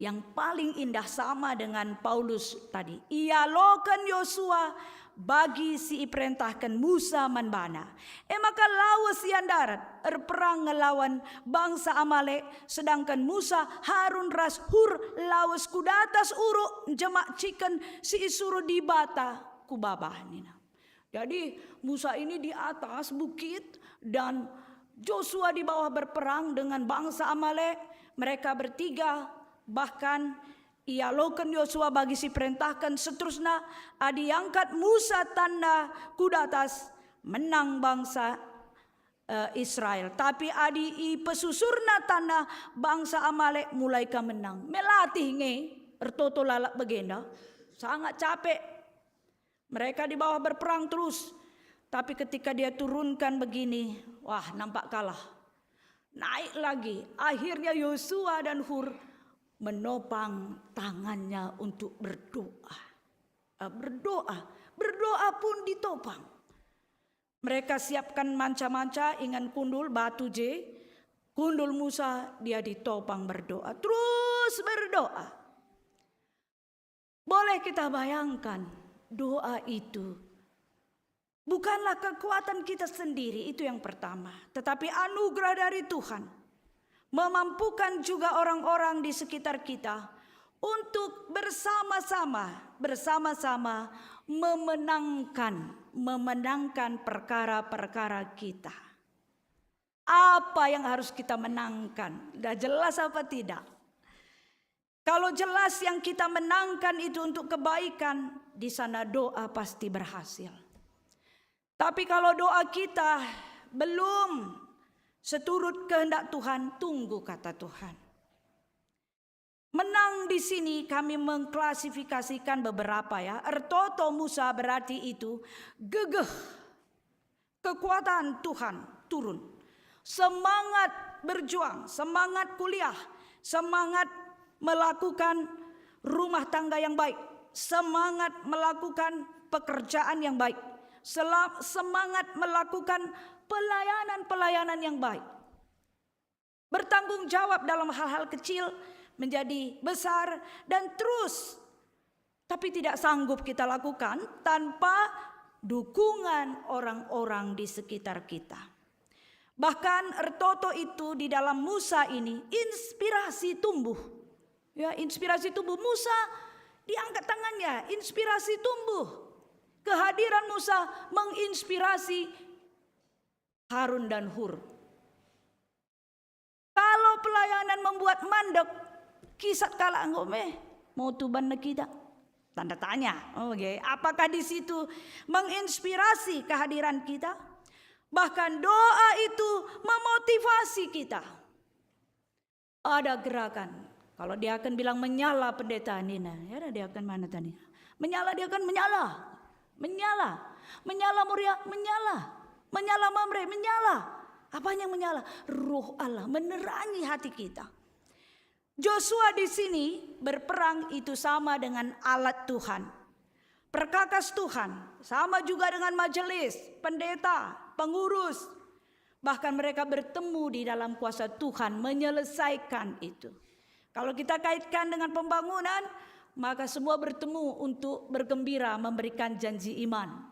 Yang paling indah sama dengan Paulus tadi. Ia lokan Yosua bagi si perintahkan Musa manbana. Maka lawas yang darat perang ngelawan bangsa Amalek. Sedangkan Musa Harun ras hur lawas kudatas uruk jemak cikan si isuru di bata kubabah nina. Jadi Musa ini di atas bukit dan Joshua di bawah berperang dengan bangsa Amalek. Mereka bertiga. Bahkan ia loken Yosua bagi si perintahkan seterusnya adi angkat Musa tanda kudatas menang bangsa Israel. Tapi adi i pesusurna tanda bangsa Amalek mulai ka menang. Melatih nge ertoto lalak begenda. Sangat capek. Mereka di bawah berperang terus. Tapi ketika dia turunkan begini, wah nampak kalah. Naik lagi. Akhirnya Yosua dan Hur menopang tangannya untuk berdoa. Berdoa pun ditopang. Mereka siapkan manca-manca ingan kundul batu je. Kundul Musa dia ditopang berdoa. Terus berdoa. Boleh kita bayangkan doa itu bukanlah kekuatan kita sendiri, itu yang pertama. Tetapi anugerah dari Tuhan. Memampukan juga orang-orang di sekitar kita untuk bersama-sama memenangkan perkara-perkara kita. Apa yang harus kita menangkan? Sudah jelas apa tidak? Kalau jelas yang kita menangkan itu untuk kebaikan, di sana doa pasti berhasil. Tapi kalau doa kita belum seturut kehendak Tuhan, tunggu kata Tuhan. Menang di sini kami mengklasifikasikan beberapa ya. Ertoto Musa berarti itu gegeh. Kekuatan Tuhan turun. Semangat berjuang, semangat kuliah, semangat melakukan rumah tangga yang baik, semangat melakukan pekerjaan yang baik, semangat melakukan pelayanan yang baik. Bertanggung jawab dalam hal-hal kecil menjadi besar dan terus. Tapi tidak sanggup kita lakukan tanpa dukungan orang-orang di sekitar kita. Bahkan ertoto itu di dalam Musa ini inspirasi tumbuh. Ya, inspirasi tumbuh. Musa diangkat tangannya, inspirasi tumbuh. Kehadiran Musa menginspirasi Harun dan Hur. Kalau pelayanan membuat mandek, kisah kala ngome mau tuban kita. Tanda tanya. Okay. Apakah di situ menginspirasi kehadiran kita? Bahkan doa itu memotivasi kita. Ada gerakan. Kalau dia akan bilang menyala pendeta Nina, ya dia akan mana tadi? Menyala, dia akan menyala. Menyala Muria, menyala. Menyala Mamre, menyala. Apa yang menyala? Roh Allah menerangi hati kita. Joshua di sini berperang itu sama dengan alat Tuhan. Perkakas Tuhan, sama juga dengan majelis, pendeta, pengurus. Bahkan mereka bertemu di dalam kuasa Tuhan menyelesaikan itu. Kalau kita kaitkan dengan pembangunan, maka semua bertemu untuk bergembira memberikan janji iman.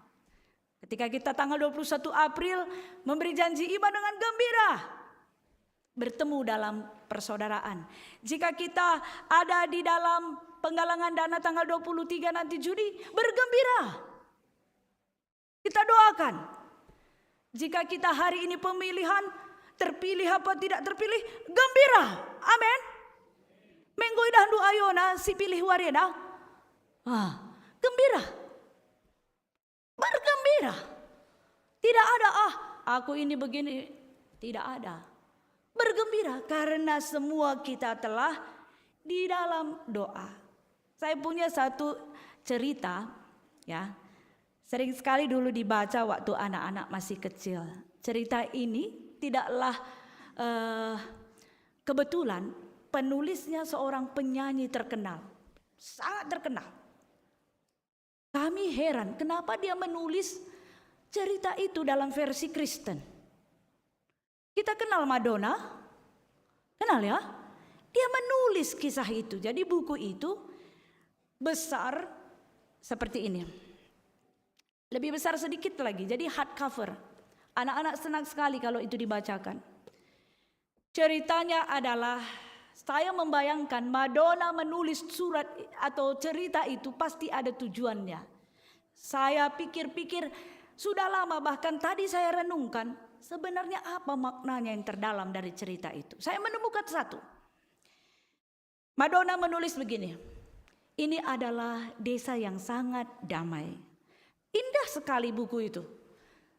Ketika kita tanggal 21 April memberi janji iman dengan gembira, bertemu dalam persaudaraan. Jika kita ada di dalam penggalangan dana tanggal 23 nanti Juni, bergembira. Kita doakan. Jika kita hari ini pemilihan, terpilih apa tidak terpilih, gembira. Amin. Minggu idah du ayona si pilih warena. Gembira. Bergembira. Tidak ada aku ini begini, tidak ada. Bergembira karena semua kita telah di dalam doa. Saya punya satu cerita, ya. Sering sekali dulu dibaca waktu anak-anak masih kecil. Cerita ini tidaklah kebetulan, penulisnya seorang penyanyi terkenal, sangat terkenal. Kami heran kenapa dia menulis cerita itu dalam versi Kristen. Kita kenal Madonna, kenal ya? Dia menulis kisah itu. Jadi buku itu besar seperti ini. Lebih besar sedikit lagi, jadi hardcover. Anak-anak senang sekali kalau itu dibacakan. Ceritanya adalah, saya membayangkan Madonna menulis surat atau cerita itu pasti ada tujuannya. Saya pikir-pikir sudah lama, bahkan tadi saya renungkan sebenarnya apa maknanya yang terdalam dari cerita itu. Saya menemukan satu. Madonna menulis begini, ini adalah desa yang sangat damai. Indah sekali buku itu.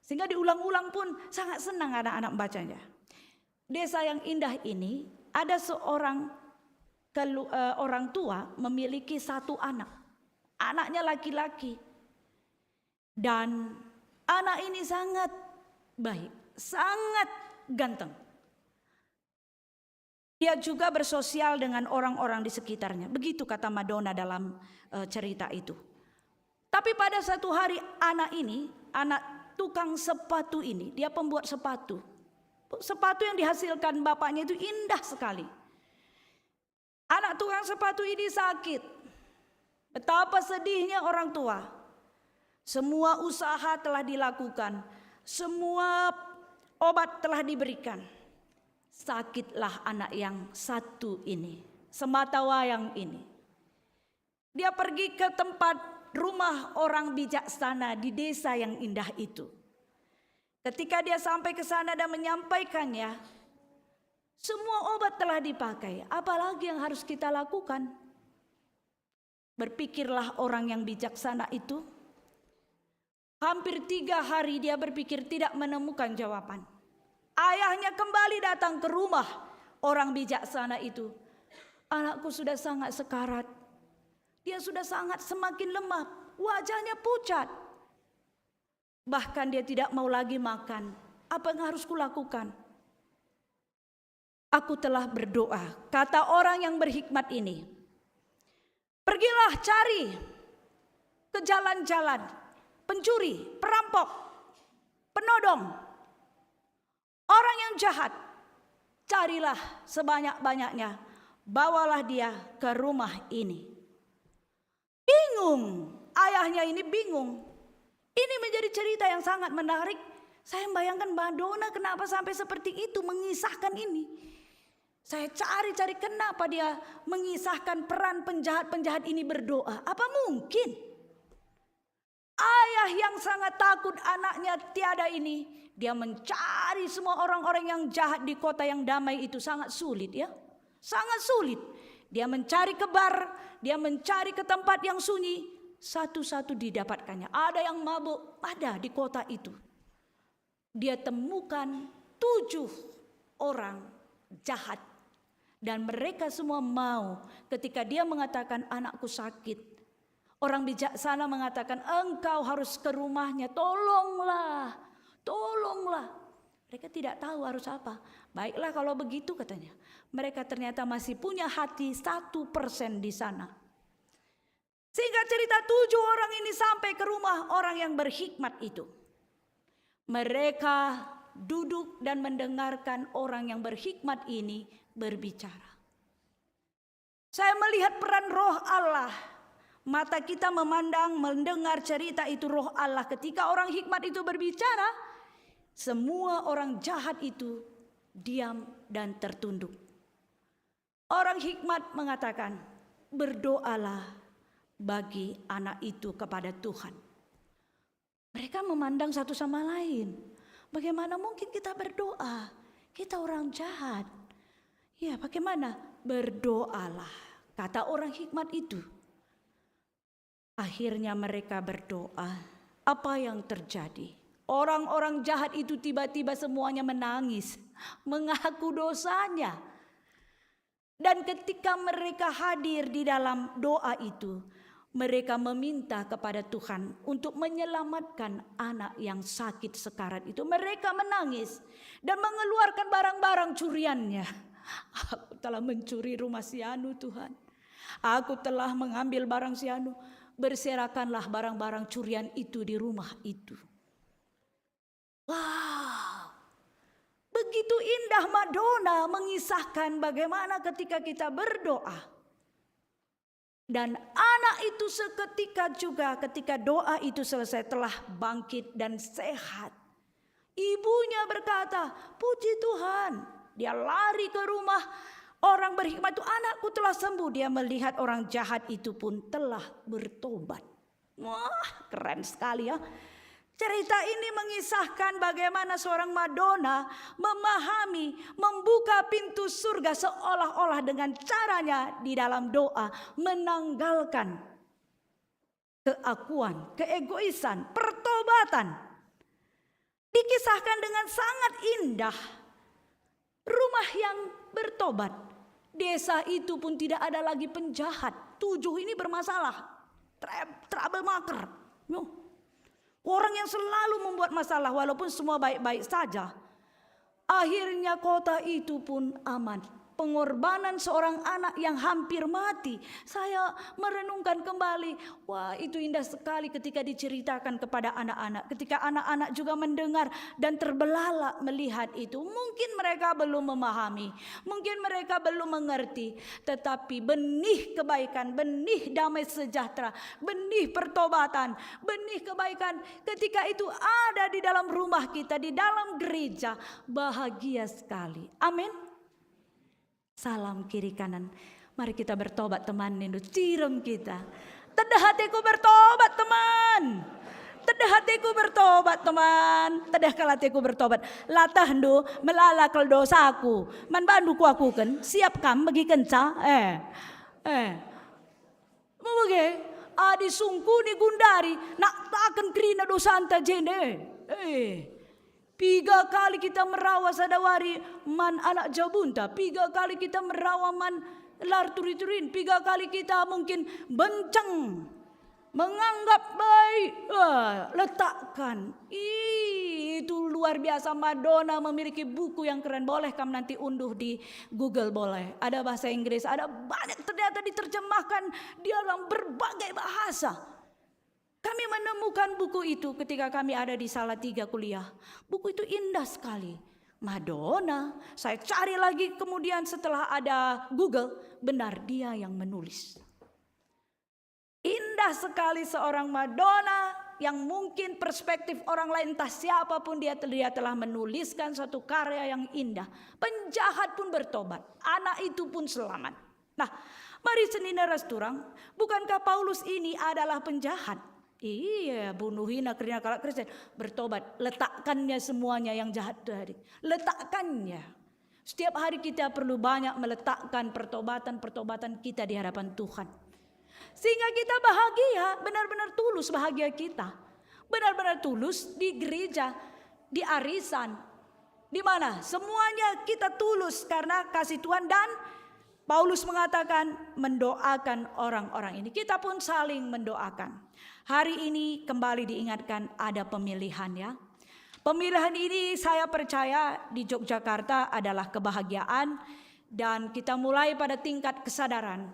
Sehingga diulang-ulang pun sangat senang anak-anak bacanya. Desa yang indah ini ada seorang orang tua memiliki satu anak. Anaknya laki-laki. Dan anak ini sangat baik, sangat ganteng. Dia juga bersosial dengan orang-orang di sekitarnya. Begitu kata Madonna dalam cerita itu. Tapi pada satu hari anak ini, anak tukang sepatu ini, dia pembuat sepatu. Sepatu yang dihasilkan bapaknya itu indah sekali. Anak tukang sepatu ini sakit. Betapa sedihnya orang tua. Semua usaha telah dilakukan. Semua obat telah diberikan. Sakitlah anak yang satu ini. Sematawayang ini. Dia pergi ke tempat rumah orang bijaksana di desa yang indah itu. Ketika dia sampai ke sana dan menyampaikannya, semua obat telah dipakai. Apalagi yang harus kita lakukan? Berpikirlah orang yang bijaksana itu. Hampir 3 hari dia berpikir tidak menemukan jawaban. Ayahnya kembali datang ke rumah orang bijaksana itu. Anakku sudah sangat sekarat. Dia sudah sangat semakin lemah, wajahnya pucat. Bahkan dia tidak mau lagi makan. Apa yang harus kulakukan? Aku telah berdoa, kata orang yang berhikmat ini. Pergilah cari ke jalan-jalan, pencuri, perampok, penodong, orang yang jahat. Carilah sebanyak-banyaknya, bawalah dia ke rumah ini. Bingung, ayahnya ini bingung. Ini menjadi cerita yang sangat menarik. Saya membayangkan Madonna kenapa sampai seperti itu mengisahkan ini. Saya cari-cari kenapa dia mengisahkan peran penjahat-penjahat ini berdoa. Apa mungkin? Ayah yang sangat takut anaknya tiada ini, dia mencari semua orang-orang yang jahat di kota yang damai itu sangat sulit ya. Sangat sulit. Dia mencari ke bar, dia mencari ke tempat yang sunyi, satu-satu didapatkannya. Ada yang mabuk, ada di kota itu. Dia temukan 7 orang jahat. Dan mereka semua mau ketika dia mengatakan anakku sakit. Orang bijaksana mengatakan engkau harus ke rumahnya, tolonglah, tolonglah. Mereka tidak tahu harus apa. Baiklah kalau begitu katanya. Mereka ternyata masih punya hati 1% di sana. Sehingga cerita 7 orang ini sampai ke rumah orang yang berhikmat itu. Mereka duduk dan mendengarkan orang yang berhikmat ini berbicara. Saya melihat peran roh Allah. Mata kita memandang, mendengar cerita itu roh Allah. Ketika orang hikmat itu berbicara, semua orang jahat itu diam dan tertunduk. Orang hikmat mengatakan, berdoalah bagi anak itu kepada Tuhan. Mereka memandang satu sama lain. Bagaimana mungkin kita berdoa? Kita orang jahat. Ya, bagaimana? Berdoalah, kata orang hikmat itu. Akhirnya mereka berdoa. Apa yang terjadi? Orang-orang jahat itu tiba-tiba semuanya menangis, mengaku dosanya. Dan ketika mereka hadir di dalam doa itu, mereka meminta kepada Tuhan untuk menyelamatkan anak yang sakit sekarat itu. Mereka menangis dan mengeluarkan barang-barang curiannya. Aku telah mencuri rumah si Anu, Tuhan. Aku telah mengambil barang si Anu. Berserakanlah barang-barang curian itu di rumah itu. Wow, begitu indah Madonna mengisahkan bagaimana ketika kita berdoa. Dan anak itu seketika juga ketika doa itu selesai telah bangkit dan sehat. Ibunya berkata, puji Tuhan. Dia lari ke rumah orang berhikmat itu, anakku telah sembuh. Dia melihat orang jahat itu pun telah bertobat. Wah, keren sekali ya. Cerita ini mengisahkan bagaimana seorang Madonna memahami, membuka pintu surga seolah-olah dengan caranya di dalam doa menanggalkan keakuan, keegoisan, pertobatan. Dikisahkan dengan sangat indah. Rumah yang bertobat. Desa itu pun tidak ada lagi penjahat. 7 ini bermasalah. Troublemaker. Orang yang selalu membuat masalah walaupun semua baik-baik saja. Akhirnya kota itu pun aman. Pengorbanan seorang anak yang hampir mati. Saya merenungkan kembali. Wah, itu indah sekali ketika diceritakan kepada anak-anak. Ketika anak-anak juga mendengar dan terbelalak melihat itu. Mungkin mereka belum memahami. Mungkin mereka belum mengerti. Tetapi benih kebaikan, benih damai sejahtera, benih pertobatan, benih kebaikan ketika itu ada di dalam rumah kita, di dalam gereja. Bahagia sekali. Amin. Salam kiri kanan. Mari kita bertobat teman Nindu. Cirem kita. Tedah hatiku bertobat teman. Tedah hatiku bertobat teman. Tedah hatiku bertobat. Latah ndo melalakal dosaku. Man bandu ku aku kan. Siap kam bagi kenca. Mungge. Adi sungku ni gundari. Nak takkan kerina dosa anta jene. 3 kali kita merawa sadawari man anak jabunta. 3 kali kita merawa man lar turi-turin. 3 kali kita mungkin benceng. Menganggap baik. Letakkan. Itu luar biasa. Madonna memiliki buku yang keren. Boleh kamu nanti unduh di Google, boleh. Ada bahasa Inggris. Ada banyak ternyata diterjemahkan di dalam berbagai bahasa. Kami menemukan buku itu ketika kami ada di Salatiga kuliah. Buku itu indah sekali. Madonna. Saya cari lagi kemudian setelah ada Google. Benar dia yang menulis. Indah sekali seorang Madonna yang mungkin perspektif orang lain entah siapapun dia telah menuliskan suatu karya yang indah. Penjahat pun bertobat. Anak itu pun selamat. Nah, mari senina rasturang. Bukankah Paulus ini adalah penjahat? Iya, bunuhin akhirnya kalau Kristen bertobat, letakkannya semuanya yang jahat tadi. Letakkannya. Setiap hari kita perlu banyak meletakkan pertobatan kita di hadapan Tuhan. Sehingga kita bahagia, benar-benar tulus bahagia kita. Benar-benar tulus di gereja, di arisan. Di mana? Semuanya kita tulus karena kasih Tuhan dan Paulus mengatakan mendoakan orang-orang ini. Kita pun saling mendoakan. Hari ini kembali diingatkan ada pemilihan ya. Pemilihan ini saya percaya di Yogyakarta adalah kebahagiaan, dan kita mulai pada tingkat kesadaran.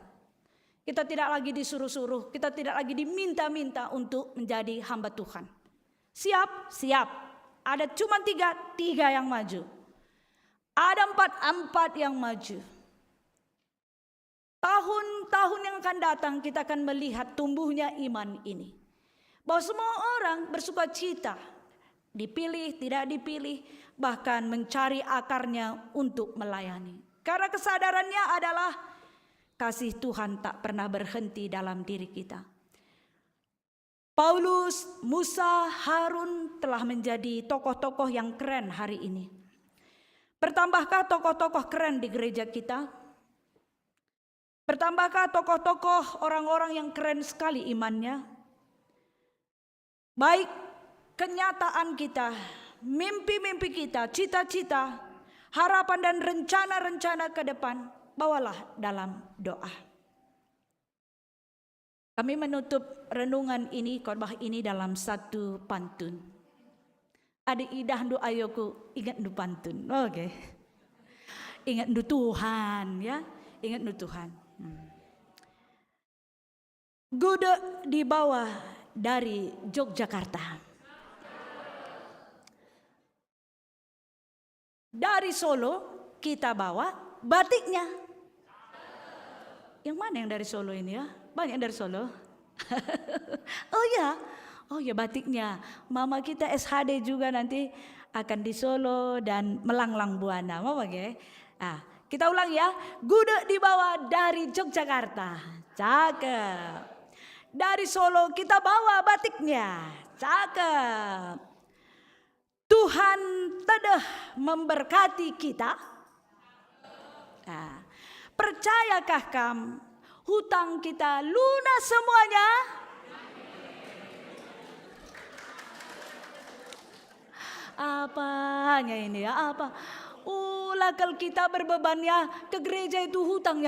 Kita tidak lagi disuruh-suruh, kita tidak lagi diminta-minta untuk menjadi hamba Tuhan. Siap, siap. Ada cuma tiga yang maju. Ada empat yang maju. Tahun-tahun yang akan datang kita akan melihat tumbuhnya iman ini. Bahwa semua orang bersuka cita, dipilih, tidak dipilih, bahkan mencari akarnya untuk melayani. Karena kesadarannya adalah kasih Tuhan tak pernah berhenti dalam diri kita. Paulus, Musa, Harun telah menjadi tokoh-tokoh yang keren hari ini. Bertambahkah tokoh-tokoh keren di gereja kita? Bertambahkah tokoh-tokoh orang-orang yang keren sekali imannya? Baik kenyataan kita, mimpi-mimpi kita, cita-cita, harapan dan rencana-rencana ke depan, bawalah dalam doa. Kami menutup renungan ini, khotbah ini dalam satu pantun. Adik idah ndu ayoku, ingat ndu pantun. Oke. Ingat ndu Tuhan ya, ingat ndu Tuhan. Gudeg dibawa dari Yogyakarta. Dari Solo kita bawa batiknya. Yang mana yang dari Solo ini ya? Banyak dari Solo. Oh ya batiknya. Mama kita SHD juga nanti akan di Solo dan melanglang buana. Mau pakai? Kita ulang ya. Gudeg dibawa dari Yogyakarta. Cakep. Dari Solo kita bawa batiknya. Cakep. Tuhan telah memberkati kita. Percayakah kamu hutang kita lunas semuanya? Apanya ini ya? Apa? Kalau kita berbebannya ke gereja itu hutang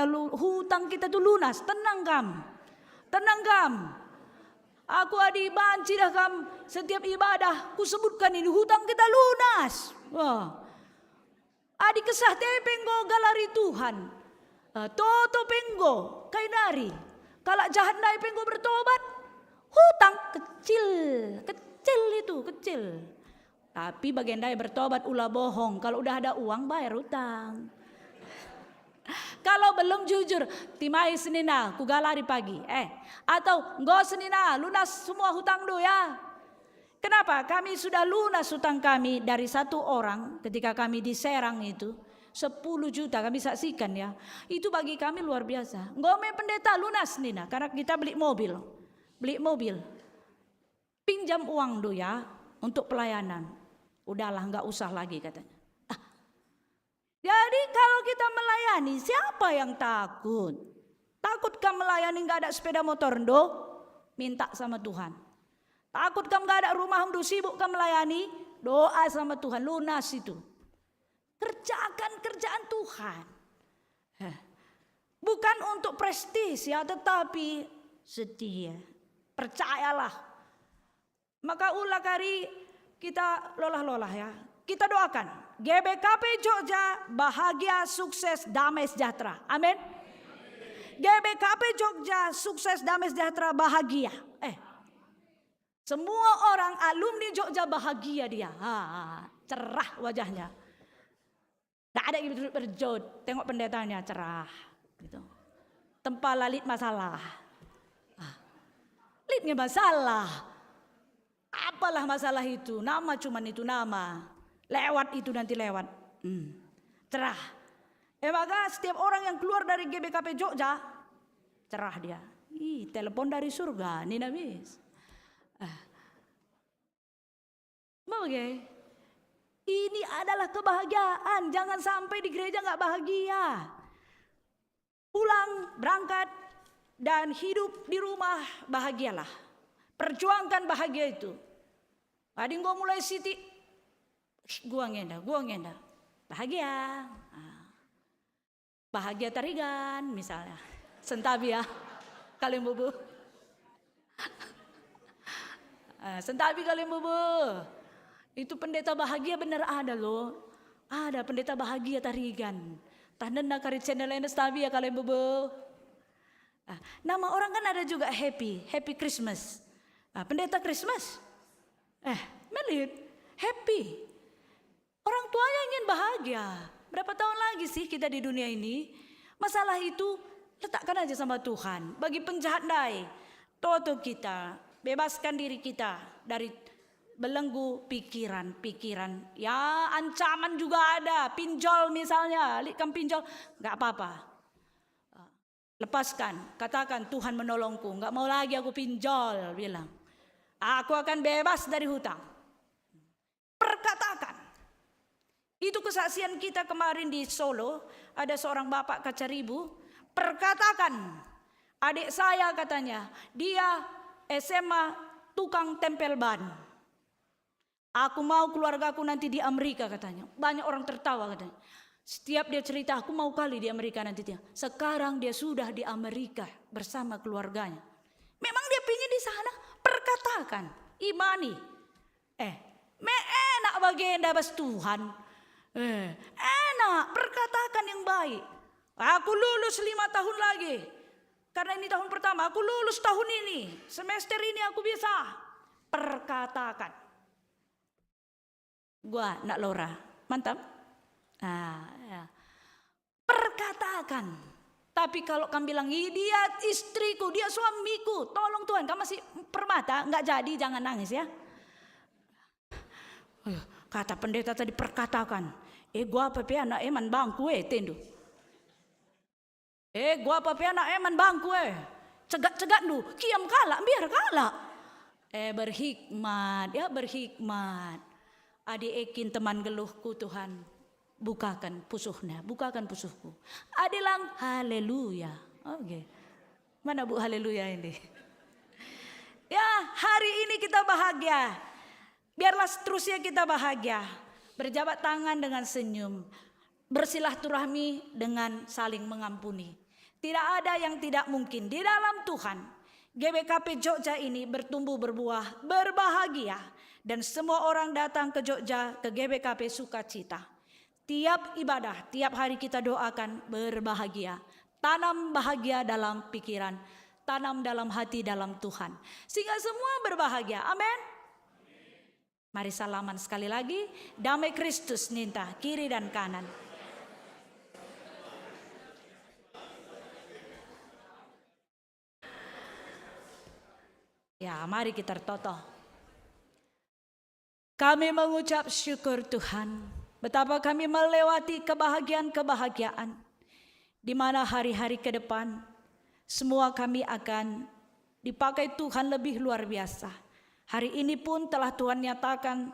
kita itu lunas. Tenang kam. Aku adi banci dah kam. Setiap ibadah ku sebutkan ini hutang kita lunas. Wah. Adi kesah tepenggo galari Tuhan. Toto penggo kainari. Kalau jahat nai penggo bertobat. Hutang kecil itu. Tapi bagian daya bertobat ulah bohong. Kalau udah ada uang bayar hutang. Kalau belum jujur, timai senina ku galari pagi. Atau nggo senina lunas semua hutang do ya. Kenapa? Kami sudah lunas hutang kami dari satu orang ketika kami di Serang itu 10 juta kami saksikan ya. Itu bagi kami luar biasa. Ngome pendeta lunas nina karena kita beli mobil. Pinjam uang do ya untuk pelayanan. Udahlah nggak usah lagi katanya. Jadi kalau kita melayani siapa yang takut? Takutkah melayani nggak ada sepeda motor do? Minta sama Tuhan. Takut kamu gak ada rumah kamu sibuk kamu melayani, doa sama Tuhan lunas itu. Kerjakan kerjaan Tuhan. Bukan untuk prestis ya, tetapi setia. Percayalah. Maka ulah kari kita lolah-lolah ya. Kita doakan GBKP Jogja bahagia, sukses, damai sejahtera. Amin. GBKP Jogja sukses, damai sejahtera, bahagia. Semua orang alumni Jogja bahagia dia. Cerah wajahnya. Tak ada yang berjod. Tengok pendetanya cerah. Gitu. Tempat lalit masalah. Litnya masalah. Apalah masalah itu? Nama cuman itu nama. Lewat itu nanti lewat. Cerah. Maka setiap orang yang keluar dari GBKP Jogja cerah dia. Telepon dari surga. Ini nabis. Ini adalah kebahagiaan. Jangan sampai di gereja gak bahagia. Pulang, berangkat, dan hidup di rumah bahagialah. Perjuangkan bahagia itu. Ada yang mulai siti. Gua ngenda. Bahagia. Bahagia tarigan misalnya. Sentabi ya. Kalian bubu. Sentabi kalian bubu. Itu pendeta bahagia bener ada loh. Ada pendeta bahagia tarigan. Tahnena kari channel lain stabi ya kalian bebe. Nama orang kan ada juga Happy Christmas. Pendeta Christmas. Melit, happy. Orang tuanya ingin bahagia. Berapa tahun lagi sih kita di dunia ini? Masalah itu letakkan aja sama Tuhan. Bagi penjahat dai, toto kita, bebaskan diri kita dari belenggu pikiran. Ya ancaman juga ada, pinjol misalnya, likan pinjol, nggak apa-apa. Lepaskan, katakan Tuhan menolongku, nggak mau lagi aku pinjol, bilang. Aku akan bebas dari hutang. Perkatakan. Itu kesaksian kita kemarin di Solo, ada seorang bapak Kacaribu, perkatakan. Adik saya katanya, dia SMA tukang tempel ban. Aku mau keluargaku nanti di Amerika katanya. Banyak orang tertawa katanya. Setiap dia cerita, aku mau kali di Amerika nanti dia. Sekarang dia sudah di Amerika bersama keluarganya. Memang dia pingin di sana, perkatakan, imani. Enak bagi anda bas Tuhan. Enak, perkatakan yang baik. Aku lulus 5 tahun lagi. Karena ini tahun pertama, aku lulus tahun ini. Semester ini aku bisa. Perkatakan. Gua nak Laura, mantap. Ya. Perkatakan. Tapi kalau kamu bilang, dia istriku, dia suamiku, tolong Tuhan, kamu masih permata, nggak jadi, jangan nangis ya. Kata pendeta tadi perkatakan, gua apa anak eman bangku tendu. Gua apa anak eman bangku cegat lu, kiam kalah, biar kalah. Berhikmat, ya berhikmat. Adik ekin teman geluhku Tuhan. Bukakan pusuhnya, bukakan pusuhku. Adilang haleluya. Oke. Mana Bu haleluya ini? Ya, hari ini kita bahagia. Biarlah seterusnya kita bahagia. Berjabat tangan dengan senyum. Bersilaturahmi dengan saling mengampuni. Tidak ada yang tidak mungkin di dalam Tuhan. GBKP Jogja ini bertumbuh berbuah, berbahagia. Dan semua orang datang ke Jogja, ke GBKP sukacita. Tiap ibadah, tiap hari kita doakan berbahagia. Tanam bahagia dalam pikiran. Tanam dalam hati dalam Tuhan. Sehingga semua berbahagia. Amin. Mari salaman sekali lagi. Damai Kristus ninta kiri dan kanan. Ya, mari kita toto. Kami mengucap syukur Tuhan. Betapa kami melewati kebahagiaan-kebahagiaan. Di mana hari-hari ke depan semua kami akan dipakai Tuhan lebih luar biasa. Hari ini pun telah Tuhan nyatakan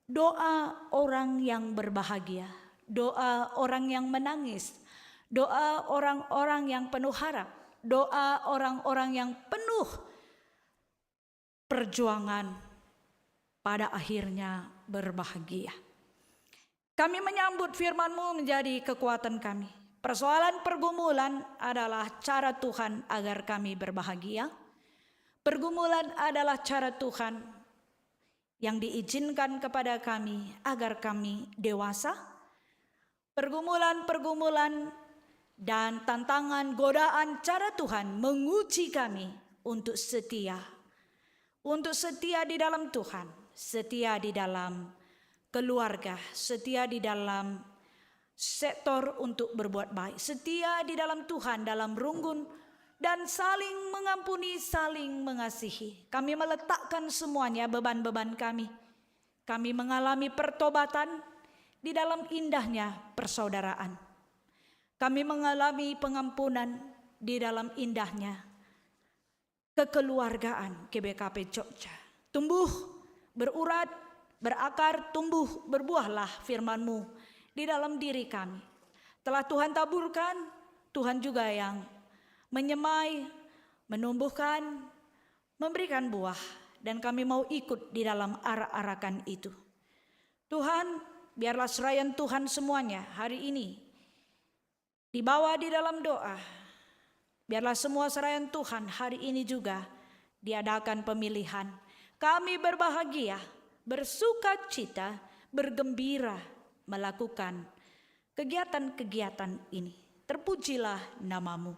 doa orang yang berbahagia. Doa orang yang menangis. Doa orang-orang yang penuh harap. Doa orang-orang yang penuh perjuangan pada akhirnya berbahagia. Kami menyambut firman-Mu menjadi kekuatan kami. Persoalan pergumulan adalah cara Tuhan agar kami berbahagia. Pergumulan adalah cara Tuhan yang diizinkan kepada kami agar kami dewasa. Pergumulan-pergumulan dan tantangan godaan cara Tuhan menguji kami untuk setia. Untuk setia di dalam Tuhan, setia di dalam keluarga, setia di dalam sektor untuk berbuat baik, setia di dalam Tuhan, dalam runggun, dan saling mengampuni, saling mengasihi. Kami meletakkan semuanya beban-beban kami. Kami mengalami pertobatan di dalam indahnya persaudaraan. Kami mengalami pengampunan di dalam indahnya kekeluargaan GBKP Jogja. Tumbuh, berurat, berakar, tumbuh, berbuahlah firman-Mu di dalam diri kami. Telah Tuhan taburkan, Tuhan juga yang menyemai, menumbuhkan, memberikan buah. Dan kami mau ikut di dalam arak-arakan itu. Tuhan, biarlah seraian Tuhan semuanya hari ini dibawa di dalam doa. Biarlah semua seraian Tuhan hari ini juga diadakan pemilihan. Kami berbahagia bersukacita, bergembira melakukan kegiatan-kegiatan ini. Terpujilah namamu.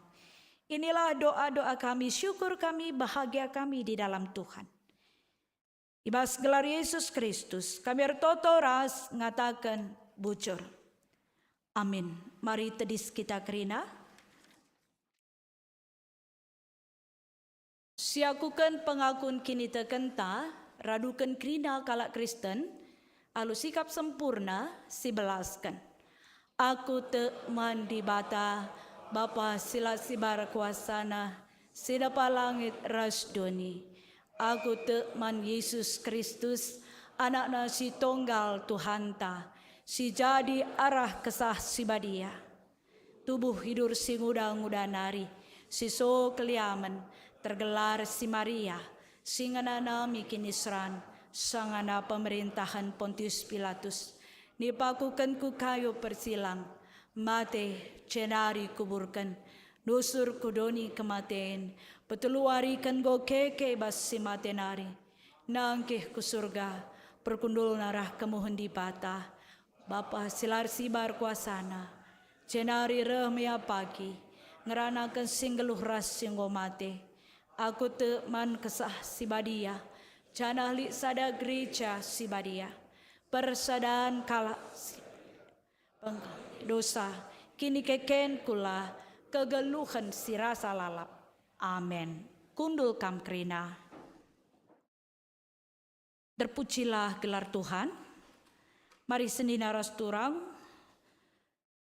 Inilah doa-doa kami, syukur kami, bahagia kami di dalam Tuhan. Ibas gelar Yesus Kristus, kami ertoto ras ngatakan bujur. Amin. Mari tedis kita kerina. Siakukan pengakun kini tekenta, radukan kerina kalak Kristen, alu sikap sempurna sibelaskan. Aku te mandi bata, Bapa sila sibar kuasana, sidapa langit rasdoni. Aku te man Yesus Kristus, anakna si tunggal Tuhanta, si jadi arah kesah si badia. Tubuh hidur si nguda-nguda nari, si so keliaman, tergelar si Maria, si nganana mikin Isran, sangana pemerintahan Pontius Pilatus. Nipakukan ku kayu persilang, mate cenari kuburkan, nusur kudoni kematen, peteluarikan go keke bas si matenari, nangkih ku surga, perkundul narah kemuhun di patah, Bapa silar sibar kuasana, cenari remea pagi, ngeranakan singgeluh ras singgo mate, aku te man kesah si badia, canah li sada gereja si badia, persadaan kala dosa, kini keken kula kegeluhan si rasa lalap. Amen. Kundul kam kerina. Terpujilah gelar Tuhan. Mari sendina ras turang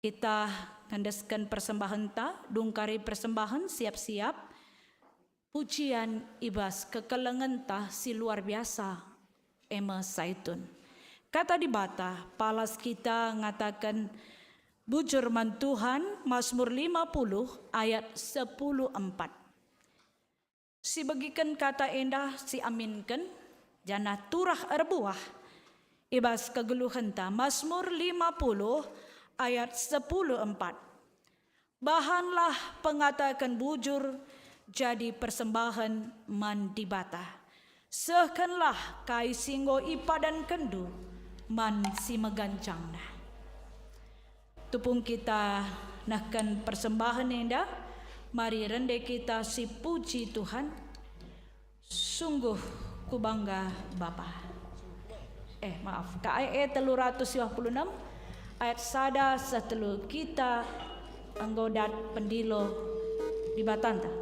kita ngandeskan persembahan ta, dungkari persembahan siap-siap. Pujian ibas kekelengan ta si luar biasa Emma Saitun. Kata di bata, palas kita ngatakan bujur man Tuhan, Mazmur 50 ayat 10:4. Si bagikan kata endah si aminkan, jana turah erbuah. Ibas kegeluhan ta, Mazmur 50 ayat 10:4. Bahanlah pengatakan bujur jadi persembahan man di bata. Sekenlah kai singgo ipadan kendu man si megancangna. Tupung kita nahkan persembahan endah, mari rende kita si puji Tuhan. Sungguh ku bangga Bapa. Maaf, KAE 356 ayat sada setelu kita anggodat pendilo di Batanta.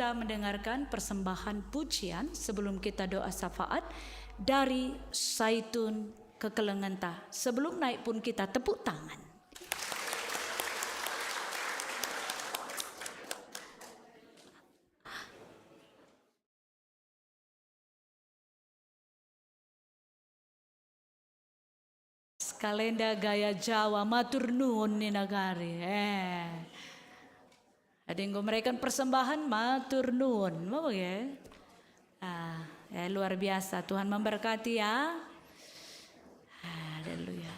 kita mendengarkan persembahan pujian sebelum kita doa syafaat dari Zaitun Kekelengenta. Sebelum naik pun kita tepuk tangan. Kalenda gaya Jawa matur nuwun ni nagari. Ada yang memberikan persembahan matur nuwun, mau ya? Luar biasa. Tuhan memberkati ya. Haleluya.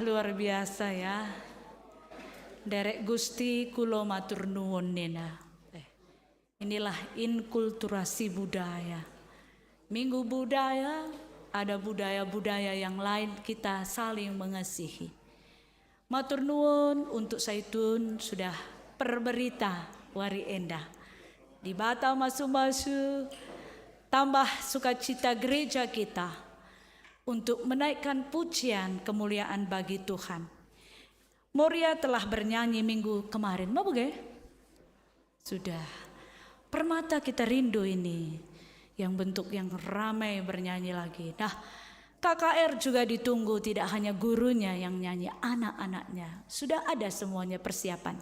luar biasa ya. Derek Gusti kulo matur nuwun nena. Inilah inkulturasi budaya. Minggu budaya, ada budaya-budaya yang lain, kita saling mengasihi. Matur nuwun untuk Saitun sudah perberita wari endah. Di bata masu-masu tambah sukacita gereja kita untuk menaikkan pujian kemuliaan bagi Tuhan. Moria telah bernyanyi minggu kemarin, mau buge? Sudah. Permata kita rindu ini, yang bentuk yang ramai bernyanyi lagi. Nah, KKR juga ditunggu, tidak hanya gurunya yang nyanyi, anak-anaknya. Sudah ada semuanya persiapan.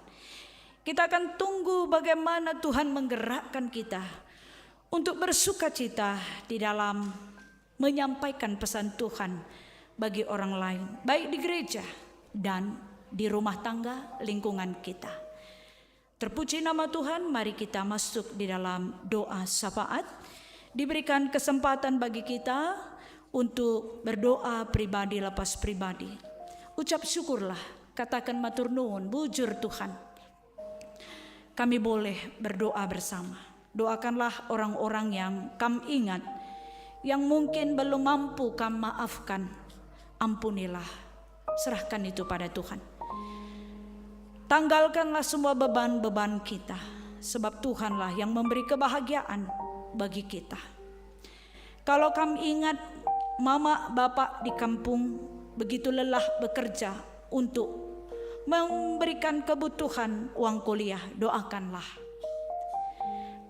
Kita akan tunggu bagaimana Tuhan menggerakkan kita untuk bersukacita di dalam menyampaikan pesan Tuhan bagi orang lain, baik di gereja dan di rumah tangga lingkungan kita. Terpuji nama Tuhan, mari kita masuk di dalam doa syafaat. Diberikan kesempatan bagi kita untuk berdoa pribadi lepas pribadi. Ucap syukurlah, katakan matur nuwun, bujur Tuhan. Kami boleh berdoa bersama. Doakanlah orang-orang yang kam ingat, yang mungkin belum mampu kam maafkan. Ampunilah, serahkan itu pada Tuhan. Tanggalkanlah semua beban-beban kita, sebab Tuhanlah yang memberi kebahagiaan bagi kita. Kalau kami ingat mama bapak di kampung begitu lelah bekerja untuk memberikan kebutuhan uang kuliah, doakanlah.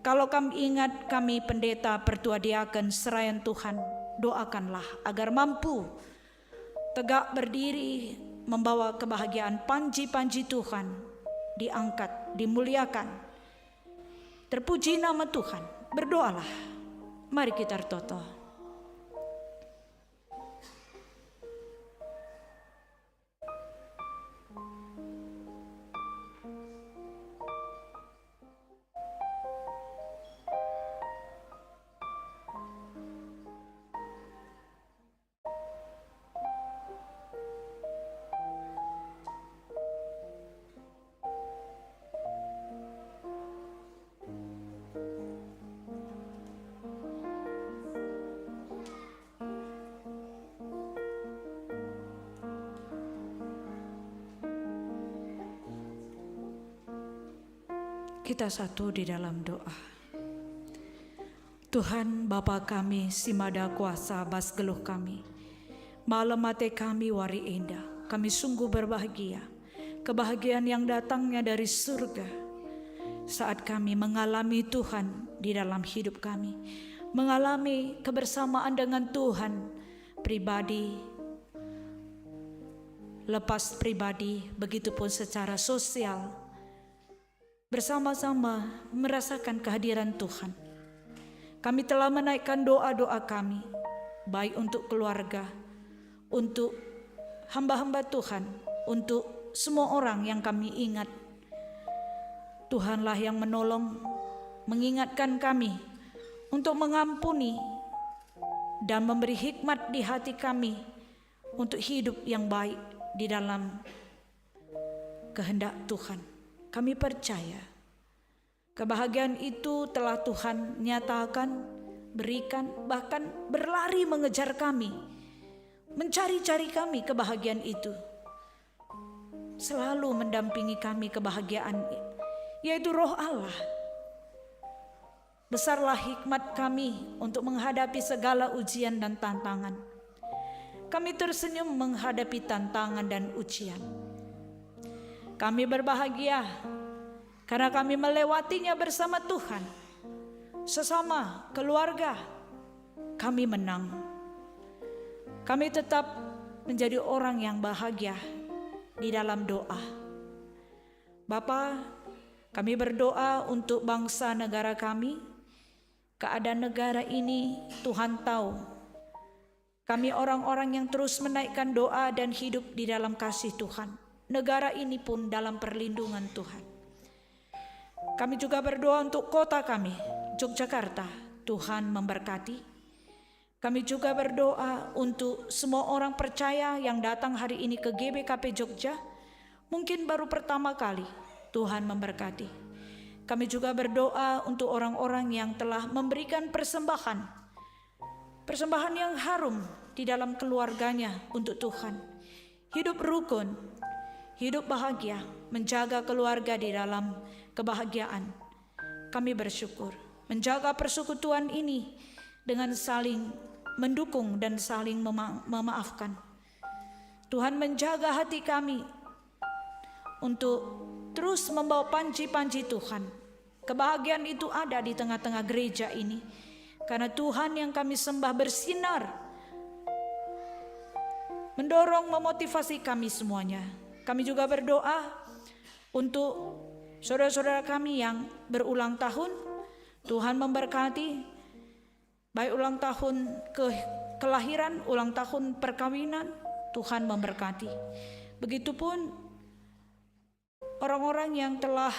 Kalau kami ingat kami pendeta pertua diaken serayan Tuhan, doakanlah agar mampu tegak berdiri, membawa kebahagiaan panji-panji Tuhan, diangkat, dimuliakan. Terpuji nama Tuhan. Berdoalah. Mari kita berdoa. Kita satu di dalam doa. Tuhan Bapa kami, Simada kuasa bas geluh kami. Malam mate kami wari indah. Kami sungguh berbahagia. Kebahagiaan yang datangnya dari surga. Saat kami mengalami Tuhan di dalam hidup kami. Mengalami kebersamaan dengan Tuhan pribadi, lepas pribadi, begitupun secara sosial. Bersama-sama merasakan kehadiran Tuhan. Kami telah menaikkan doa-doa kami, baik untuk keluarga, untuk hamba-hamba Tuhan, untuk semua orang yang kami ingat. Tuhanlah yang menolong, mengingatkan kami untuk mengampuni dan memberi hikmat di hati kami untuk hidup yang baik di dalam kehendak Tuhan. Kami percaya kebahagiaan itu telah Tuhan nyatakan, berikan, bahkan berlari mengejar kami, mencari-cari kami kebahagiaan itu. Selalu mendampingi kami kebahagiaan, yaitu Roh Allah. Besarlah hikmat kami untuk menghadapi segala ujian dan tantangan. Kami tersenyum menghadapi tantangan dan ujian. Kami berbahagia karena kami melewatinya bersama Tuhan. Sesama keluarga kami menang. Kami tetap menjadi orang yang bahagia di dalam doa. Bapa, kami berdoa untuk bangsa negara kami. Keadaan negara ini Tuhan tahu. Kami orang-orang yang terus menaikkan doa dan hidup di dalam kasih Tuhan. Negara ini pun dalam perlindungan Tuhan. Kami juga berdoa untuk kota kami, Yogyakarta. Tuhan memberkati. Kami juga berdoa untuk semua orang percaya yang datang hari ini ke GBKP Jogja, mungkin baru pertama kali. Tuhan memberkati. Kami juga berdoa untuk orang-orang yang telah memberikan persembahan yang harum di dalam keluarganya untuk Tuhan. Hidup rukun, hidup bahagia, menjaga keluarga di dalam kebahagiaan. Kami bersyukur menjaga persekutuan ini dengan saling mendukung dan saling memaafkan. Tuhan menjaga hati kami untuk terus membawa panji-panji Tuhan. Kebahagiaan itu ada di tengah-tengah gereja ini, karena Tuhan yang kami sembah bersinar, mendorong, memotivasi kami semuanya. Kami juga berdoa untuk saudara-saudara kami yang berulang tahun. Tuhan memberkati, baik ulang tahun kelahiran, ulang tahun perkawinan, Tuhan memberkati. Begitupun orang-orang yang telah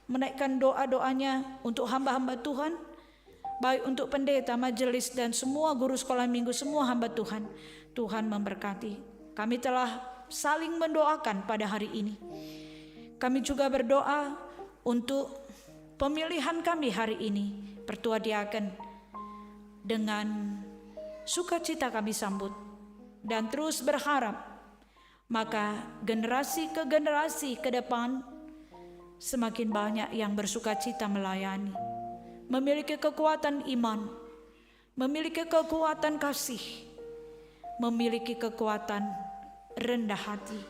menaikkan doa-doanya untuk hamba-hamba Tuhan, baik untuk pendeta, majelis, dan semua guru sekolah minggu, semua hamba Tuhan. Tuhan memberkati. Kami telah saling mendoakan pada hari ini. Kami juga berdoa untuk pemilihan kami hari ini, Pertua Diaken. Dengan sukacita kami sambut dan terus berharap, maka generasi ke generasi ke depan semakin banyak yang bersukacita melayani, memiliki kekuatan iman, memiliki kekuatan kasih, memiliki kekuatan rendah hati,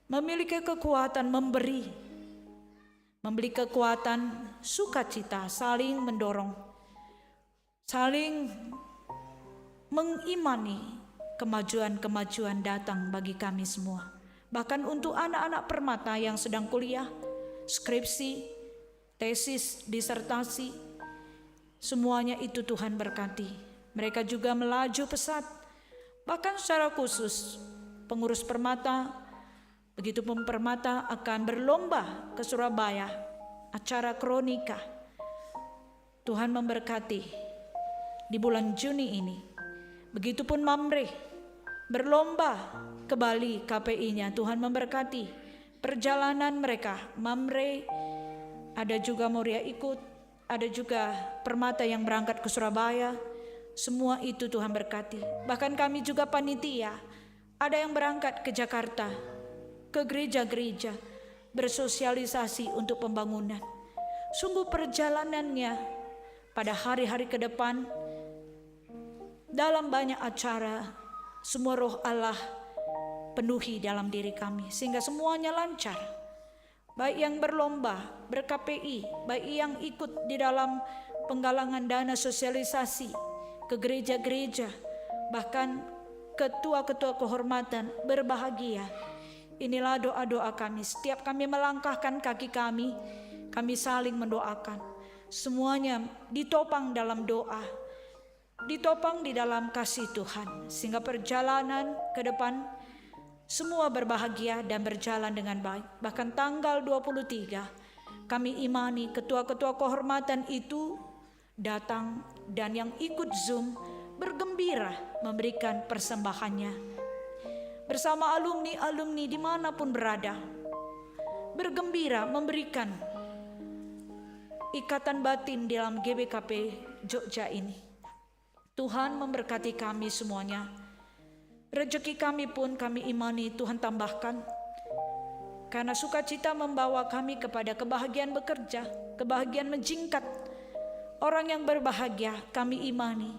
memiliki kekuatan memberi, memiliki kekuatan sukacita, saling mendorong, saling mengimani kemajuan-kemajuan datang bagi kami semua. Bahkan untuk anak-anak permata yang sedang kuliah, skripsi, tesis, disertasi, semuanya itu Tuhan berkati. Mereka juga melaju pesat. Bahkan secara khusus pengurus permata, begitu pun permata akan berlomba ke Surabaya, acara kronika. Tuhan memberkati di bulan Juni ini. Begitupun Mamre berlomba ke Bali, KPI-nya. Tuhan memberkati perjalanan mereka. Mamre, ada juga Moria ikut, ada juga permata yang berangkat ke Surabaya. Semua itu Tuhan berkati. Bahkan kami juga panitia, ada yang berangkat ke Jakarta, ke gereja-gereja, bersosialisasi untuk pembangunan. Sungguh perjalanannya pada hari-hari ke depan, dalam banyak acara, semua roh Allah penuhi dalam diri kami, sehingga semuanya lancar. Baik yang berlomba, ber-KPI, baik yang ikut di dalam penggalangan dana sosialisasi ke gereja-gereja, bahkan ketua-ketua kehormatan berbahagia. Inilah doa-doa kami. Setiap kami melangkahkan kaki kami saling mendoakan. Semuanya ditopang dalam doa, ditopang di dalam kasih Tuhan, sehingga perjalanan ke depan semua berbahagia dan berjalan dengan baik. Bahkan tanggal 23 kami imani ketua-ketua kehormatan itu datang, dan yang ikut Zoom bergembira memberikan persembahannya bersama alumni-alumni dimanapun berada, bergembira memberikan ikatan batin dalam GBKP Jogja ini. Tuhan memberkati kami semuanya. Rezeki kami pun kami imani Tuhan tambahkan, karena sukacita membawa kami kepada kebahagiaan bekerja, kebahagiaan menjingkat. Orang yang berbahagia kami imani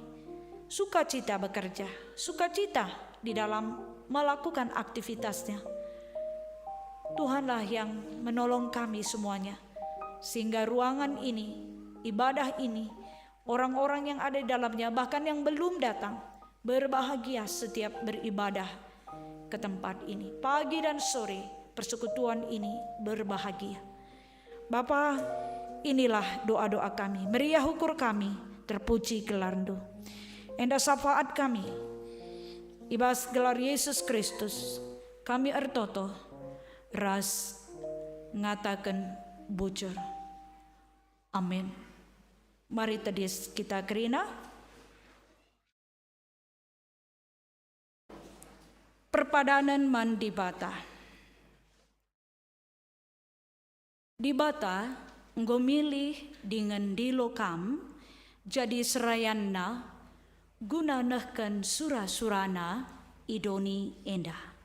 sukacita bekerja, sukacita di dalam melakukan aktivitasnya. Tuhanlah yang menolong kami semuanya, sehingga ruangan ini, ibadah ini, orang-orang yang ada di dalamnya, bahkan yang belum datang, berbahagia setiap beribadah ke tempat ini. Pagi dan sore persekutuan ini berbahagia. Bapa, inilah doa-doa kami. Meriah hukur kami, terpuji gelarndo. Endah syafaat kami, ibas gelar Yesus Kristus, kami ertoto, ras ngatakan bujur. Amin. Mari tadi kita kerina perpadanan man di bata. Di bata ngomilih dengan dilokam jadi serayanna guna nehken sura-surana idoni endah.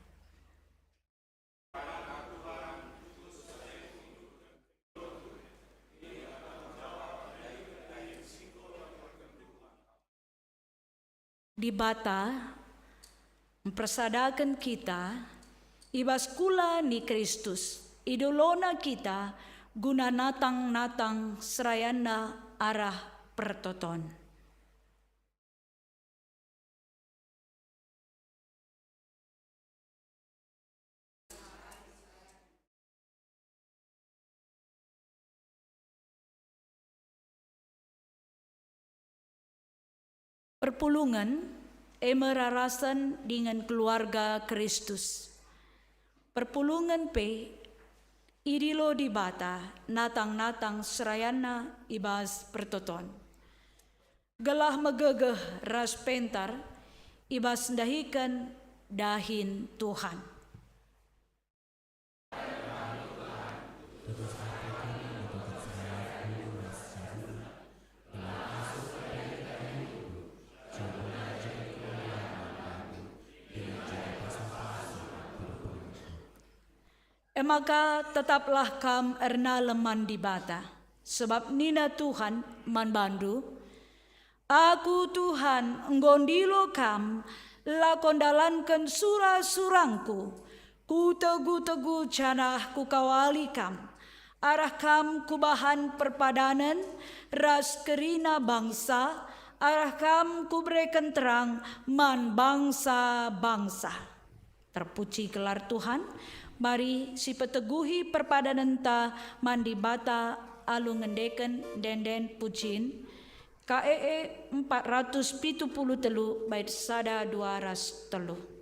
Di bata mempersadakan kita ibas kula ni Kristus idolona kita guna natang-natang serayana arah pertoton. Perpulungan emerarasan dengan keluarga Kristus. Perpulungan pe idilo di bata natang-natang serayana ibas pertoton. Gelah megegeh ras pentar ibas dahikan dahin Tuhan. Maka tetaplah kam erna leman di bata, sebab nina Tuhan man bandu. Aku Tuhan nggondilo kam, lakon dalankan surah-surangku, ku tegu-tegu canah ku kawali kam, arah kam kubahan perpadanan, ras kerina bangsa, arah kam ku berikan terang man bangsa-bangsa. Terpuji gelar Tuhan. Mari si peteguhi perpadanan ta mandi bata alu ngendeken denden pucin KEE 473 bait sada 203.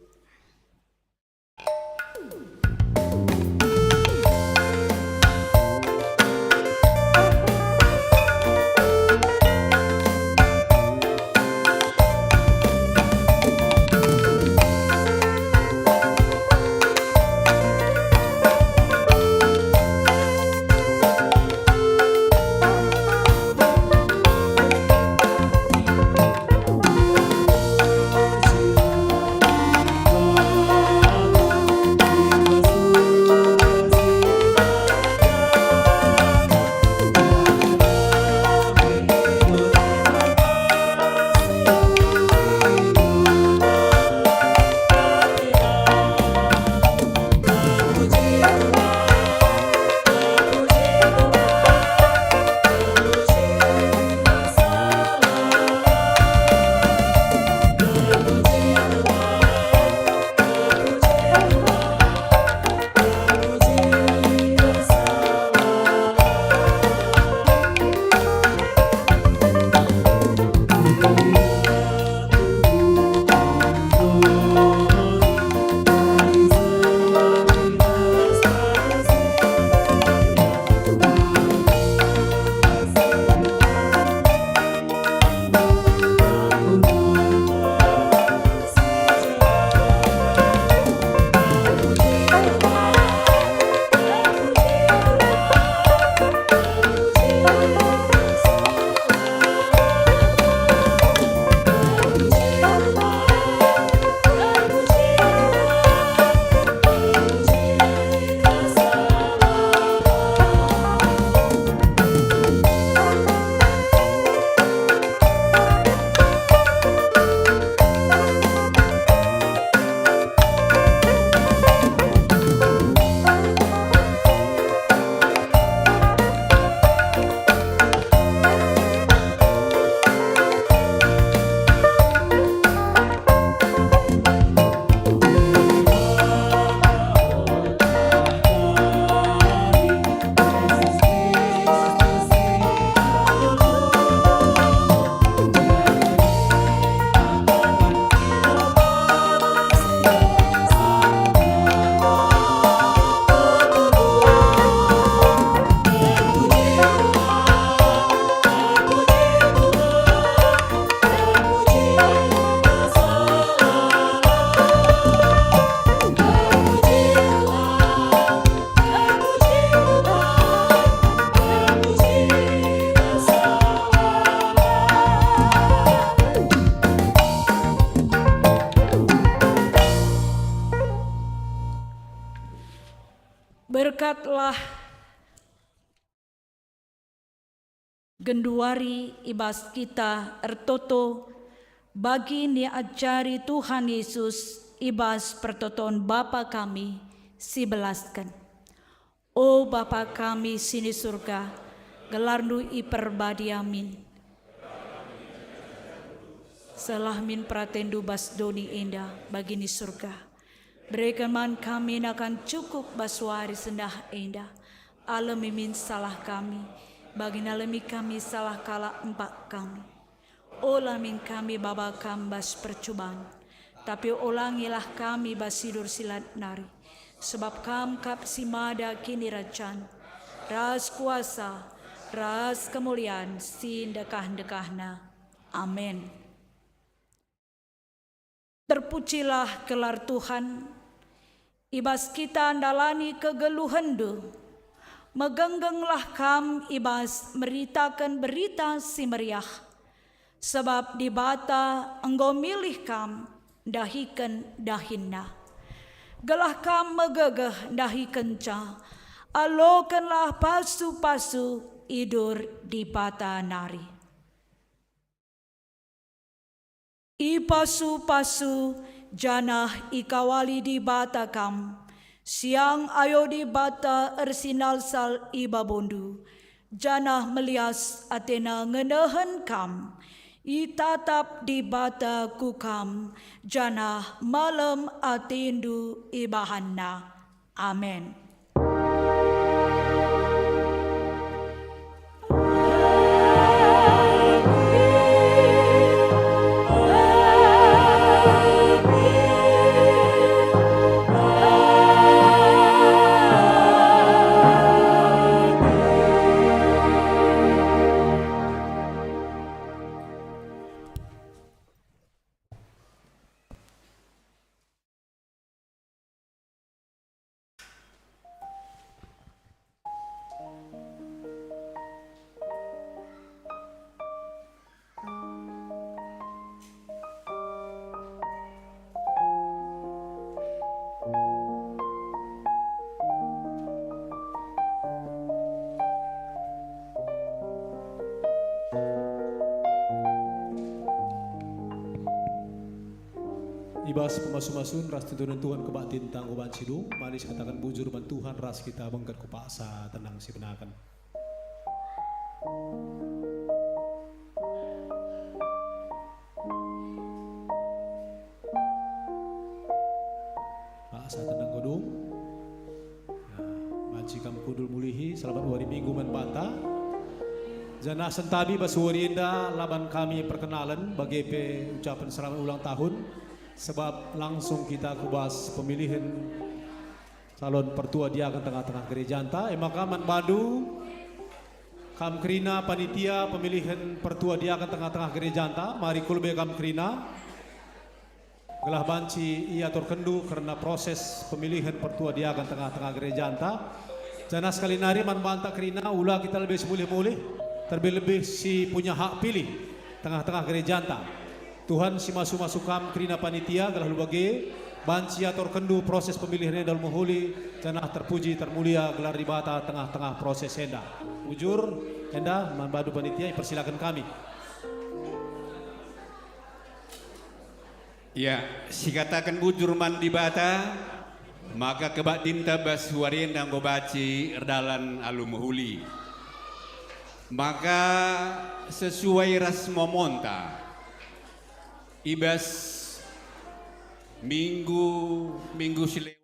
Berkatlah genduari ibas kita ertoto bagi ni ajari Tuhan Yesus ibas pertoton Bapa kami si belaskan. O Bapa kami sini surga, gelarnu iperbadi amin. Salah min pratendu bas doni indah bagi ni surga. Berikan man kami akan cukup baswari sendah indah. Alami min salah kami, bagi nalami kami salah kala empat kami. Olamin kami baba kambas percobaan, tapi ulangilah kami basidur silat nari. Sebab kam kap simada kini racan, ras kuasa, ras kemuliaan, sin dekah-dekahna. Amin. Terpujilah gelar Tuhan, ibas kita andalani kegeluhendu. Megenggenglah kam ibas meritakan berita si meriah. Sebab di bata engkau milih kam dahikan dahinna. Gelah kam megegeh dahi kenca, alokanlah pasu-pasu idur di bata nari. I pasu-pasu janah ikawali di bata kam, siang ayo di bata ersinal sal ibabondu, janah melias atena ngenehen kam, itatap di bata kukam, janah malam atindu ibahanna. Amin. Ibas pemasu-masun ras tutunan Tuhan kebatin tanggo ban sidung manis katakan bujur ban Tuhan ras kita bengket kupaksa tenang si benakan. Paksa tenang godung. Ya, banci kam kudul mulihi selamat hari Minggu man bata. Janah sentabi basuari indah laban kami perkenalan bagi ucapan selamat ulang tahun. Sebab langsung kita kubas pemilihan calon pertua dia ke tengah-tengah gereja anta. Maka man badu kam krina panitia pemilihan pertua dia ke tengah-tengah gereja anta. Mari kulbe kam krina gelah banci ia terkendu karena proses pemilihan pertua dia ke tengah-tengah gereja anta. Jana sekali nari man banta krina ulah kita lebih semulih-mulih terlebih si punya hak pilih tengah-tengah gereja anta. Tuhan si masuk kam krina panitia galah lubage banci ator kendu proses pemilihannya dalam menghuli janah terpuji termulia gelar di bata tengah-tengah proses enda. Ujur enda manbadu panitia persilakan kami. Ya, si katakan bujur man di bata maka kebak dinta bas warien dan gobaci erdalan alu menghuli. Maka sesuai ras momonta ibas minggu sile